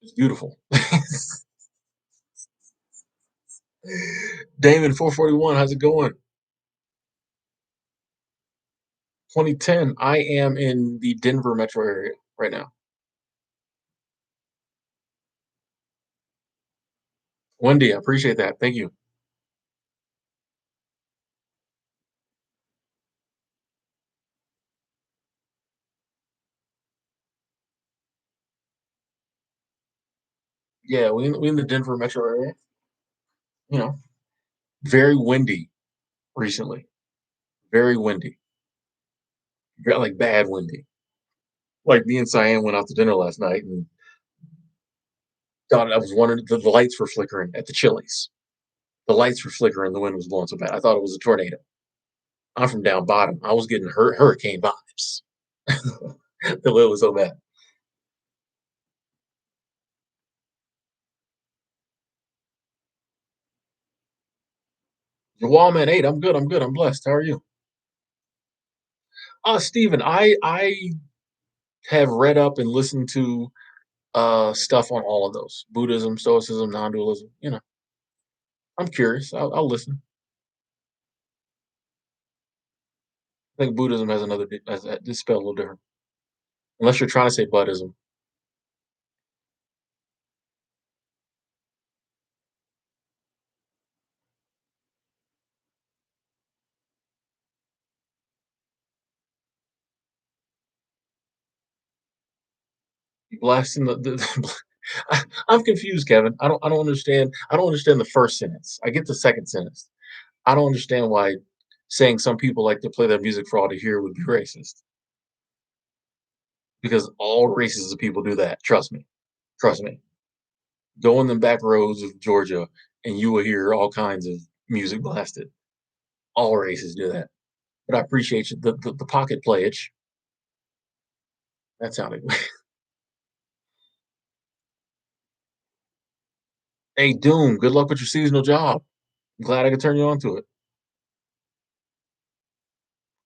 It's beautiful. Damon 441, how's it going? 2010. I am in the Denver metro area right now. Wendy, I appreciate that. Thank you. Yeah, we in the Denver metro area. You know, very windy recently. Very windy. Got like bad windy. Like me and Cyan went out to dinner last night and thought I was wondering the lights were flickering at the Chili's. The lights were flickering, the wind was blowing so bad. I thought it was a tornado. I'm from down bottom. I was getting hurricane vibes. The wind was so bad. Wallman 8, I'm good, I'm good, I'm blessed. How are you? Steven, I have read up and listened to stuff on all of those. Buddhism, Stoicism, non-dualism. I'm curious. I'll listen. I think Buddhism has another has this spelled a little different. Unless you're trying to say Buddhism. Blasting I'm confused, Kevin. I don't understand. I don't understand the first sentence. I get the second sentence. I don't understand why saying some people like to play their music for all to hear would be racist. Because all races of people do that. Trust me. Trust me. Go in the back roads of Georgia and you will hear all kinds of music blasted. All races do that. But I appreciate you the pocket playage. That sounded Hey Doom, good luck with your seasonal job. I'm glad I could turn you on to it.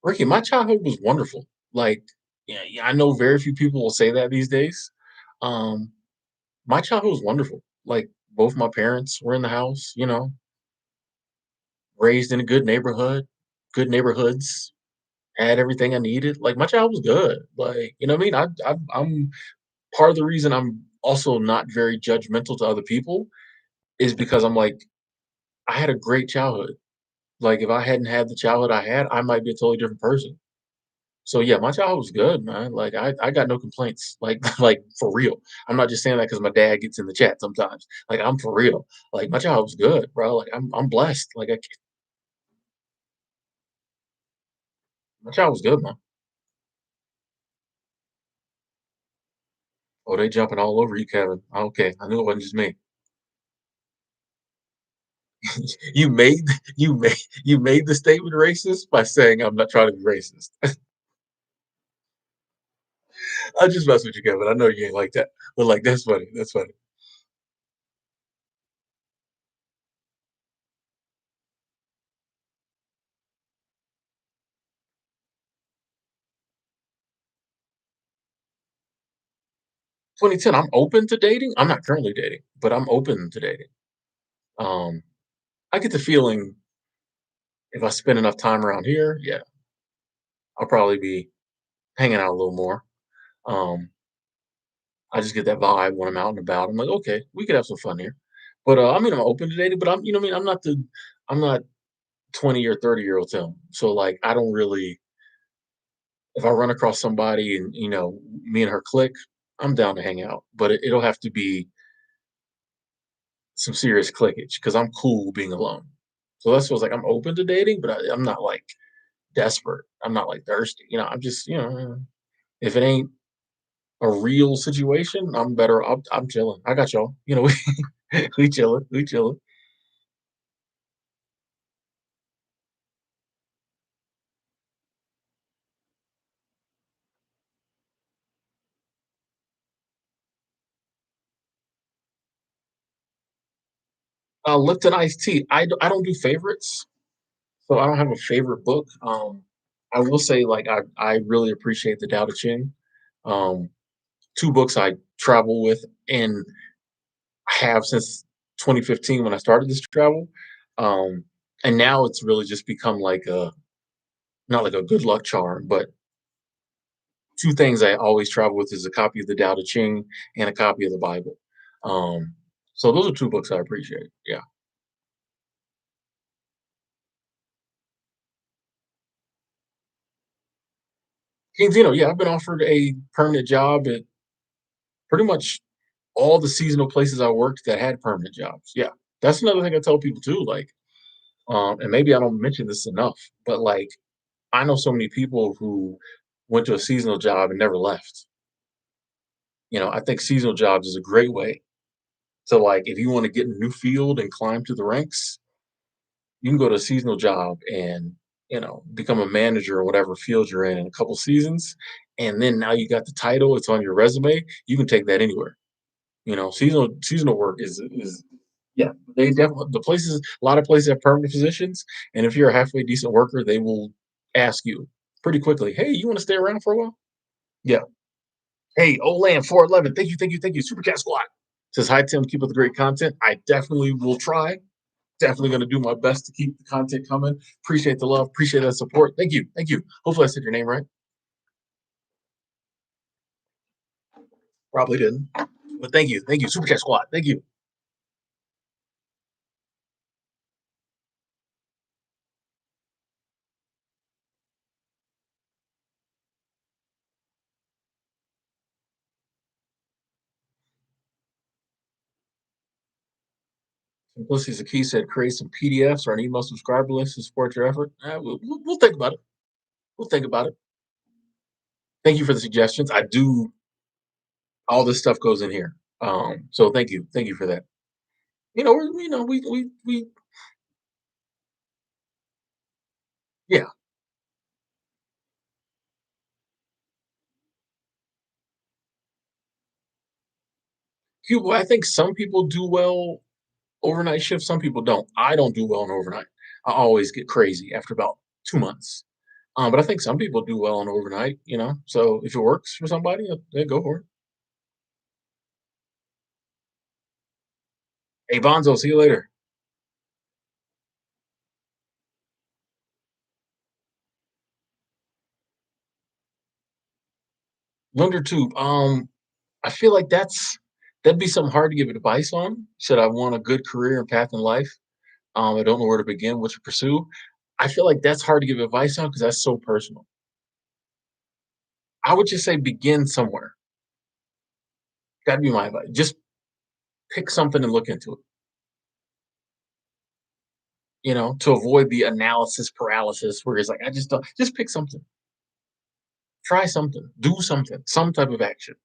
Ricky, my childhood was wonderful. Like, yeah, yeah, I know very few people will say that these days. Um, my childhood was wonderful. Like, both my parents were in the house, raised in a good neighborhood, good neighborhoods, had everything I needed. Like, my child was good. Like, you know what I mean? I'm part of the reason I'm also not very judgmental to other people is because I'm like, I had a great childhood. Like, if I hadn't had the childhood I had, I might be a totally different person. So yeah, my childhood was good, man. Like I got no complaints. Like like for real. I'm not just saying that because my dad gets in the chat sometimes. Like I'm for real. Like my childhood was good, bro. Like I'm blessed. Like my child was good, man. Oh, they jumping all over you, Kevin. Okay, I knew it wasn't just me. you made you made you made the statement racist by saying I'm not trying to be racist. I just mess with you, Kevin. I know you ain't like that, but like that's funny. That's funny. 2010. I'm open to dating. I'm not currently dating, but I'm open to dating. Um, I get the feeling if I spend enough time around here, yeah, I'll probably be hanging out a little more. Um, I just get that vibe when I'm out and about. I'm like, okay, we could have some fun here. But I mean, I'm open to dating, but you know what I mean. I'm not 20 or 30-year-old Tim. So like, I don't really. If I run across somebody and me and her click, I'm down to hang out. But it'll have to be some serious clickage because I'm cool being alone. So that's what's like. I'm open to dating, but I'm not like desperate. I'm not like thirsty. I'm just if it ain't a real situation, I'm better. I'm chilling. I got y'all. We chilling. We chilling. Lipton iced tea. I don't do favorites, so I don't have a favorite book. I will say like I really appreciate the Tao Te Ching. Um, two books I travel with and have since 2015 when I started this travel. Um, and now it's really just become like a not like a good luck charm, but two things I always travel with is a copy of the Tao Te Ching and a copy of the Bible. Um, so those are two books I appreciate. Yeah. King Zeno, yeah, I've been offered a permanent job at pretty much all the seasonal places I worked that had permanent jobs. Yeah. That's another thing I tell people too. Like, and maybe I don't mention this enough, but like I know so many people who went to a seasonal job and never left. I think seasonal jobs is a great way to like if you want to get in a new field and climb to the ranks, you can go to a seasonal job and become a manager or whatever field you're in a couple seasons, and then now you got the title. It's on your resume. You can take that anywhere. Seasonal work is. Yeah, they definitely a lot of places have permanent positions, and if you're a halfway decent worker, they will ask you pretty quickly, "Hey, you wanna stay around for a while?" Yeah. "Hey, Olan 411, thank you, Super Cat Squad." Says, "Hi, Tim, keep up the great content." I definitely will try. Definitely gonna do my best to keep the content coming. Appreciate the love, appreciate that support. Thank you, thank you. Hopefully I said your name right. Probably didn't, but thank you, Super Cat Squad. Thank you. Simplicity is the key. Said create some PDFs or an email subscriber list to support your effort. We'll think about it. We'll think about it. Thank you for the suggestions. I do all this stuff goes in here. So thank you for that. We yeah. People, I think some people do well overnight shifts. Some people don't. I don't do well on overnight. I always get crazy after about 2 months. But I think some people do well on overnight. So if it works for somebody, then go for it. Hey, Bonzo, see you later. Wonder too. I feel like that'd be something hard to give advice on. Should I want a good career and path in life? I don't know where to begin, what to pursue. I feel like that's hard to give advice on because that's so personal. I would just say begin somewhere. That'd be my advice. Just pick something and look into it. To avoid the analysis paralysis where it's like, I just don't, just pick something, try something, do something, some type of action.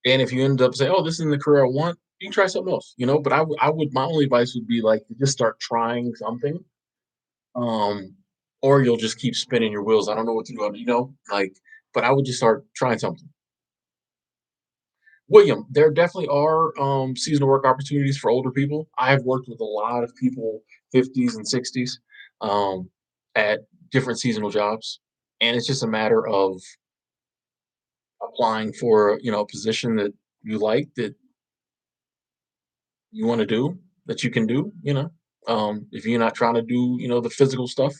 And if you end up saying, oh, this isn't the career I want, you can try something else. But my only advice would be like to just start trying something. Um, or you'll just keep spinning your wheels. I don't know what to do, but I would just start trying something. William, there definitely are seasonal work opportunities for older people. I've worked with a lot of people, 50s and 60s, um, at different seasonal jobs. And it's just a matter of applying for, a position that you like, that you want to do, that you can do. If you're not trying to do, the physical stuff,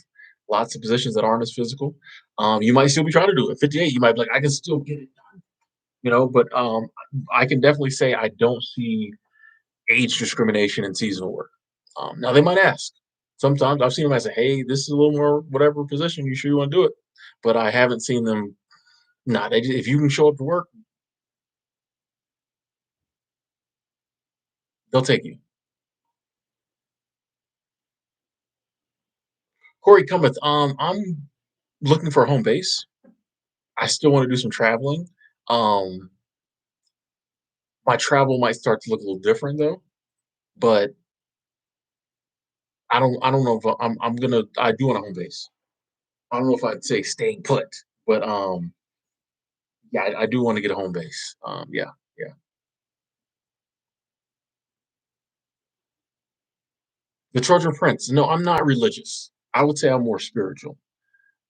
lots of positions that aren't as physical. You might still be trying to do it. 58, you might be like, I can still get it, but I can definitely say I don't see age discrimination in seasonal work. Now they might ask. Sometimes I've seen them. I say, "Hey, this is a little more whatever position. You sure you want to do it?" But I haven't seen them. Not if you can show up to work, they'll take you. Corey Cometh. I'm looking for a home base. I still want to do some traveling. Um, my travel might start to look a little different though, but I don't know if I do want a home base. I don't know if I'd say staying put, but yeah, I do want to get a home base. Yeah, yeah. The Trojan Prince. No, I'm not religious. I would say I'm more spiritual.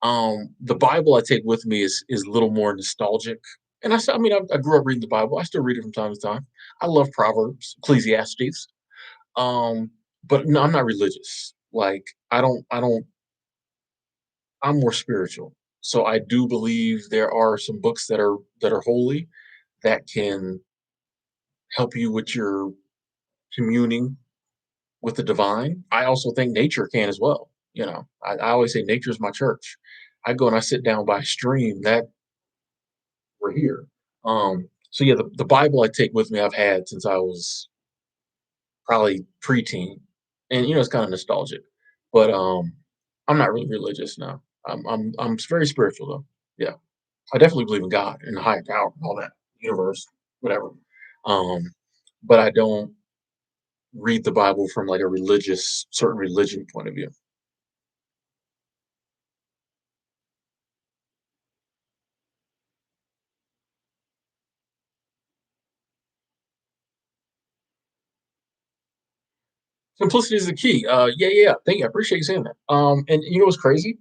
The Bible I take with me is a little more nostalgic. And I mean, I grew up reading the Bible. I still read it from time to time. I love Proverbs, Ecclesiastes. Um, but no, I'm not religious. Like I'm more spiritual. So I do believe there are some books that are holy that can help you with your communing with the divine. I also think nature can as well. I always say nature is my church. I go and I sit down by a stream that we're here. So yeah, the Bible I take with me, I've had since I was probably preteen, and it's kind of nostalgic. But I'm not really religious now. I'm very spiritual though. Yeah, I definitely believe in God and the higher power, and all that universe, whatever. Um, but I don't read the Bible from like a certain religion point of view. Simplicity is the key. Yeah, yeah. Thank you. I appreciate you saying that. And you know what's crazy?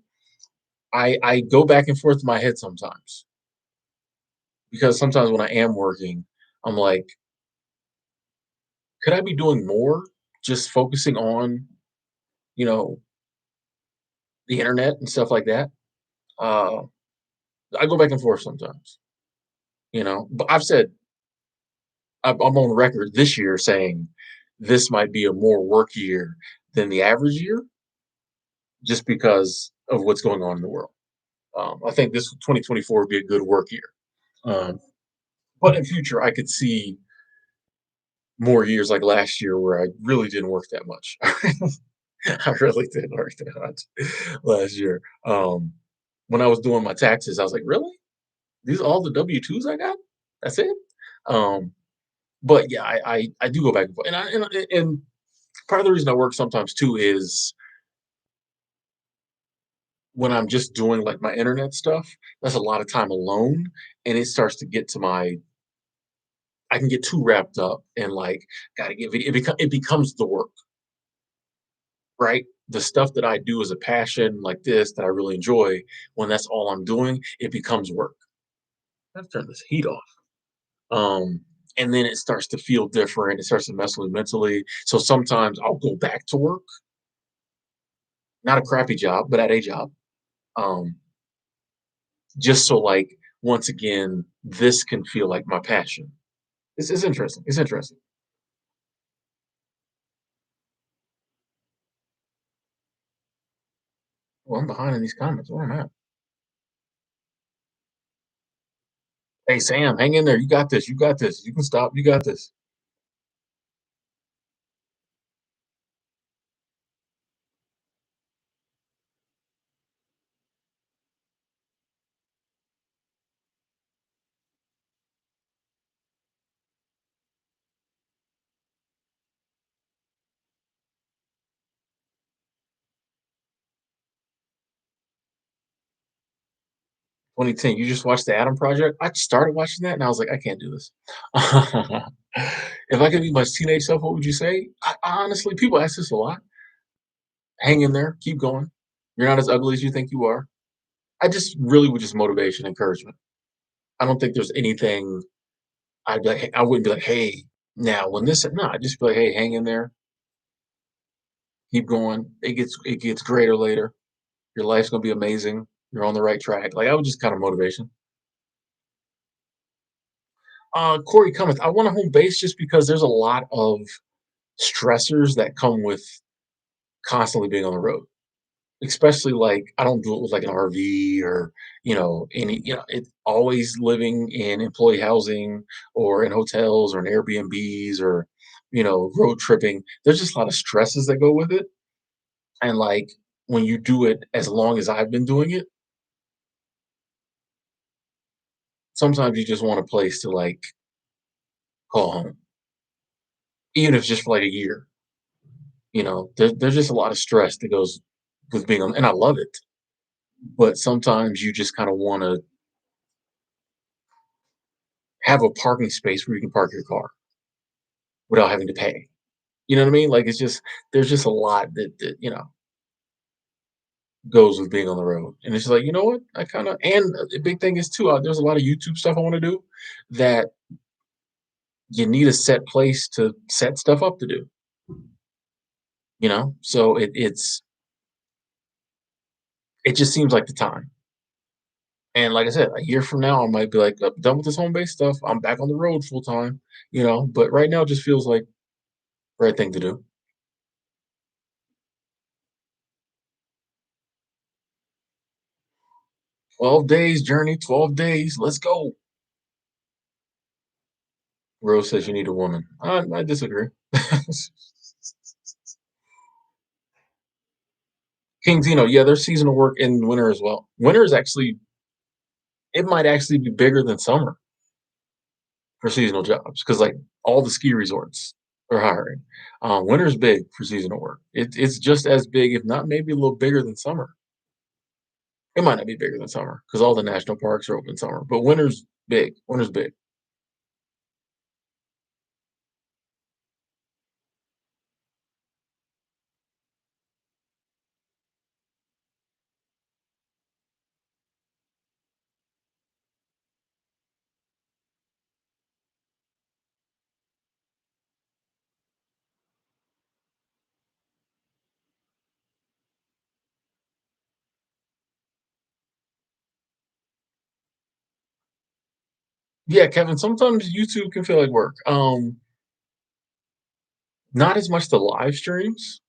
I go back and forth in my head sometimes because sometimes when I am working, I'm like, could I be doing more? Just focusing on, you know, the internet and stuff like that. Uh, I go back and forth sometimes, but I've said I'm on record this year saying this might be a more work year than the average year, just because of what's going on in the world. I think this 2024 would be a good work year. Um, but in future, I could see more years like last year where I really didn't work that much. I really didn't work that much last year. When I was doing my taxes, I was like, really? These are all the W-2s I got? That's it? Um, but yeah, I do go back and forth. And part of the reason I work sometimes too is when I'm just doing like my internet stuff, that's a lot of time alone. And it starts to get to I can get too wrapped up and like gotta get video. It becomes the work, right? The stuff that I do as a passion like this that I really enjoy, when that's all I'm doing, it becomes work. Let's turn this heat off. Um, and then it starts to feel different. It starts to mess with me mentally. So sometimes I'll go back to work, not a crappy job, but at a job. Um, just so like once again, this can feel like my passion. It's interesting. It's interesting. Well, I'm behind in these comments. Where am I at? Hey Sam, hang in there. You got this. You got this. You can stop. You got this. 2010. You just watched the Adam Project? I started watching that and I was like, I can't do this. If I could be my teenage self, what would you say? Honestly, people ask this a lot. Hang in there, keep going. You're not as ugly as you think you are. I just really would just motivation, encouragement. I don't think there's anything I'd be like, I wouldn't be like, hey, now when this, no, I'd just be like, hey, hang in there, keep going. It gets greater later. Your life's gonna be amazing. You're on the right track. Like I would just kind of motivation. Corey Cummings, I want a home base just because there's a lot of stressors that come with constantly being on the road. Especially like I don't do it with like an RV or it's always living in employee housing or in hotels or in Airbnbs or road tripping. There's just a lot of stresses that go with it. And like when you do it as long as I've been doing it, sometimes you just want a place to like call home, even if it's just for like a year. There's just a lot of stress that goes with being on, and I love it. But sometimes you just kind of want to have a parking space where you can park your car without having to pay. You know what I mean? Like, it's just there's just a lot that goes with being on the road, and it's like, you know what? I kinda and the big thing is too, there's a lot of YouTube stuff I wanna do that you need a set place to set stuff up to do, you know? So it just seems like the time, and like I said, a year from now, I might be like, "I'm done with this home-based stuff, I'm back on the road full time," But right now, it just feels like the right thing to do. 12 days journey, 12 days, let's go. Rose says you need a woman. I disagree. King Tino, yeah, there's seasonal work in winter as well. Winter is actually it might actually be bigger than summer for seasonal jobs because like all the ski resorts are hiring. Winter's big for seasonal work. It's just as big, if not maybe a little bigger than summer. It might not be bigger than summer because all the national parks are open in summer, but winter's big. Winter's big. Yeah, Kevin, sometimes YouTube can feel like work. Not as much the live streams,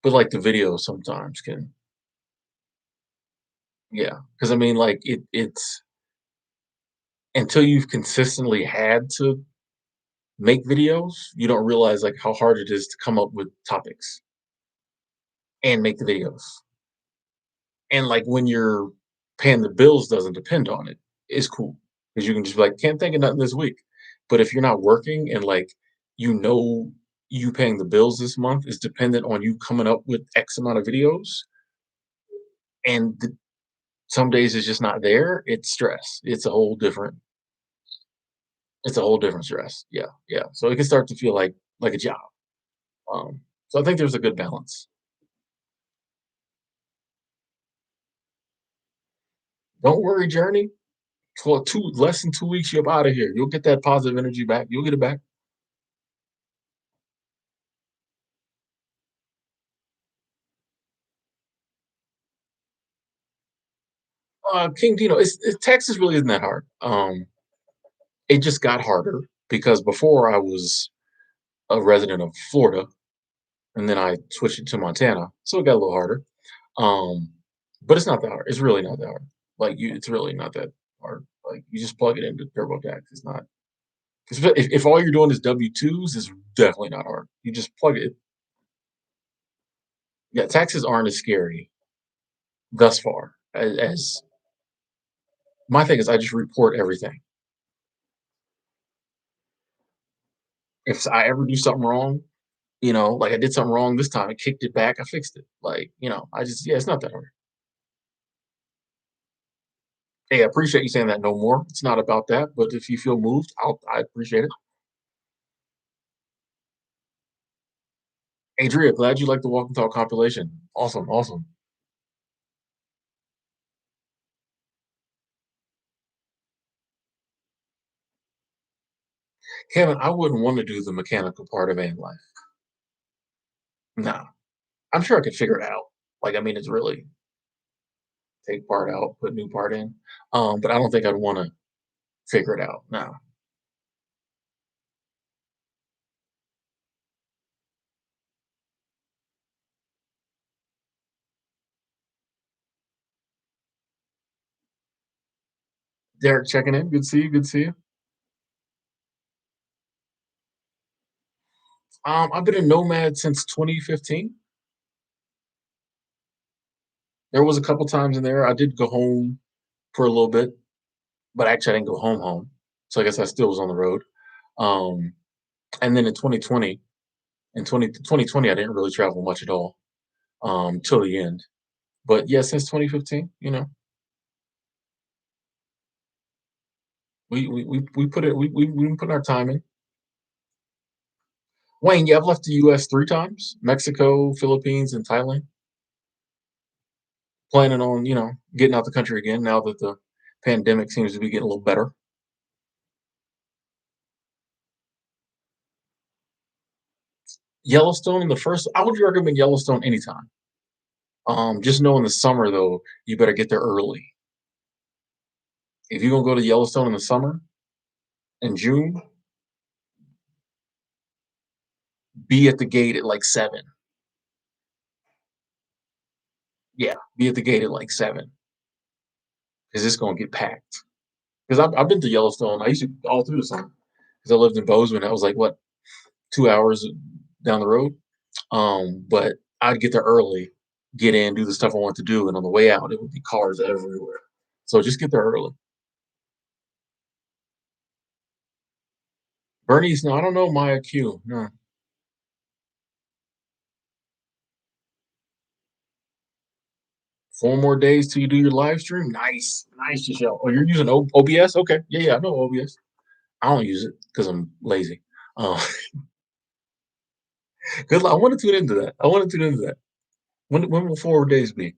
but like the videos sometimes can. Yeah, because I mean, like it's until you've consistently had to make videos, you don't realize like how hard it is to come up with topics and make the videos. And like when you're paying the bills doesn't depend on it. It's cool because you can just be like, can't think of nothing this week. But if you're not working and like you know you paying the bills this month is dependent on you coming up with X amount of videos, and some days it's just not there. It's stress. It's a whole different stress. Yeah, yeah. So it can start to feel like a job. So I think there's a good balance. Don't worry, Journey. For two less than 2 weeks, you're out of here. You'll get that positive energy back. You'll get it back. King Dino, Texas really isn't that hard. It just got harder because before I was a resident of Florida, and then I switched it to Montana, so it got a little harder. Um, but it's not that hard. It's really not that hard. It's really not that hard. Like you just plug it into TurboTax. It's not. If all you're doing is W-2s, it's definitely not hard. You just plug it. Yeah, taxes aren't as scary thus far as my thing is. I just report everything. If I ever do something wrong, like I did something wrong this time, I kicked it back, I fixed it. Yeah, it's not that hard. Hey, I appreciate you saying that no more. It's not about that, but if you feel moved, I appreciate it. Adria, glad you like the Walk and Talk compilation. Awesome, awesome. Kevin, I wouldn't want to do the mechanical part of van life. Nah, I'm sure I could figure it out. Like, I mean, it's really take part out, put new part in. But I don't think I'd want to figure it out. No. Derek checking in. Good to see you. Good to see you. I've been a nomad since 2015. There was a couple times in there I did go home for a little bit, but actually I didn't go home. So I guess I still was on the road. Um, and then in 2020, in 2020, I didn't really travel much at all till the end. But yeah, since 2015, we put it we put our time in. Wayne, yeah, I've left the U.S. 3 times: Mexico, Philippines, and Thailand. Planning on getting out the country again now that the pandemic seems to be getting a little better. Yellowstone in the first, I would recommend Yellowstone anytime. Just know in the summer though, you better get there early. If you're gonna go to Yellowstone in the summer in June, be at the gate at like 7. Yeah, be at the gate at like 7 because it's gonna get packed. Because I've been to Yellowstone. I used to all through the summer because I lived in Bozeman. I was like what 2 hours down the road. But I'd get there early, get in, do the stuff I want to do, and on the way out, it would be cars everywhere. So just get there early. Bernie's, no, I don't know Maya Q. No. 4 more days till you do your live stream. Nice, nice, Michelle. Oh, you're using OBS? Okay, yeah, yeah, I know OBS. I don't use it because I'm lazy. Uh, good. I want to tune into that. I want to tune into that. When will 4 days be?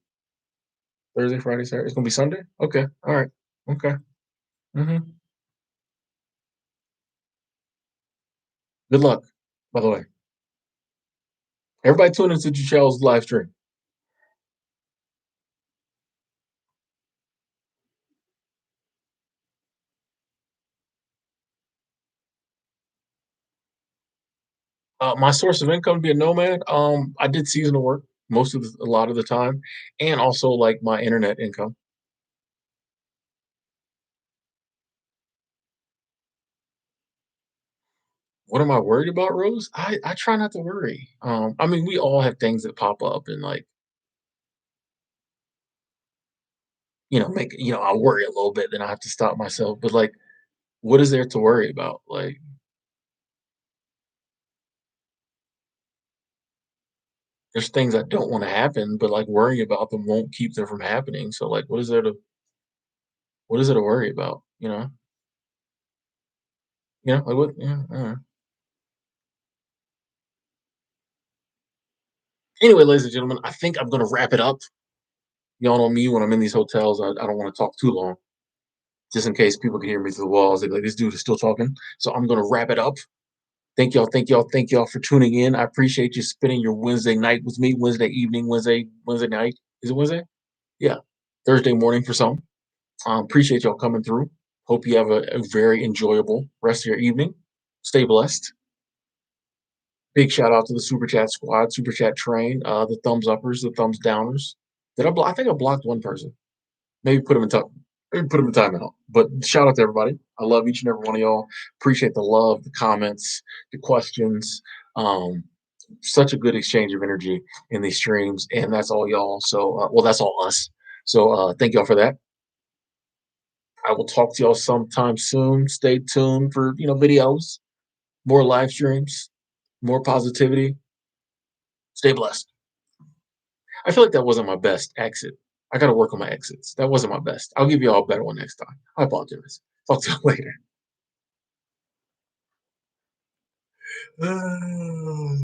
Thursday, Friday, Saturday. It's gonna be Sunday. Okay, all right. Okay. hmm Good luck. By the way, everybody tune into Michelle's live stream. My source of income to be a nomad, I did seasonal work a lot of the time, and also like my internet income. What am I worried about, Rose? I try not to worry. I mean, we all have things that pop up and like, make, I worry a little bit, then I have to stop myself. But like, what is there to worry about? Like, there's things I don't want to happen, but like worrying about them won't keep them from happening. So like, what is there to worry about? Like what? Yeah, I don't know. Anyway, ladies and gentlemen, I think I'm gonna wrap it up. Y'all know me when I'm in these hotels. I don't want to talk too long, just in case people can hear me through the walls. They're like, this dude is still talking. So I'm gonna wrap it up. Thank y'all, thank y'all, thank y'all for tuning in. I appreciate you spending your Wednesday night with me, Wednesday evening, Wednesday night. Is it Wednesday? Yeah. Thursday morning for some. Appreciate y'all coming through. Hope you have a very enjoyable rest of your evening. Stay blessed. Big shout out to the Super Chat squad, Super Chat train, the thumbs uppers, the thumbs downers. Did I block? I think I blocked one person. Maybe put them in time. Maybe put them in timeout. But shout out to everybody. I love each and every one of y'all. Appreciate the love, the comments, the questions. Um, Such a good exchange of energy in these streams, and that's all y'all. So, well, that's all us. So, thank y'all for that. I will talk to y'all sometime soon. Stay tuned for videos, more live streams, more positivity. Stay blessed. I feel like that wasn't my best exit. I got to work on my exits. That wasn't my best. I'll give you all a better one next time. I apologize. Talk to you later.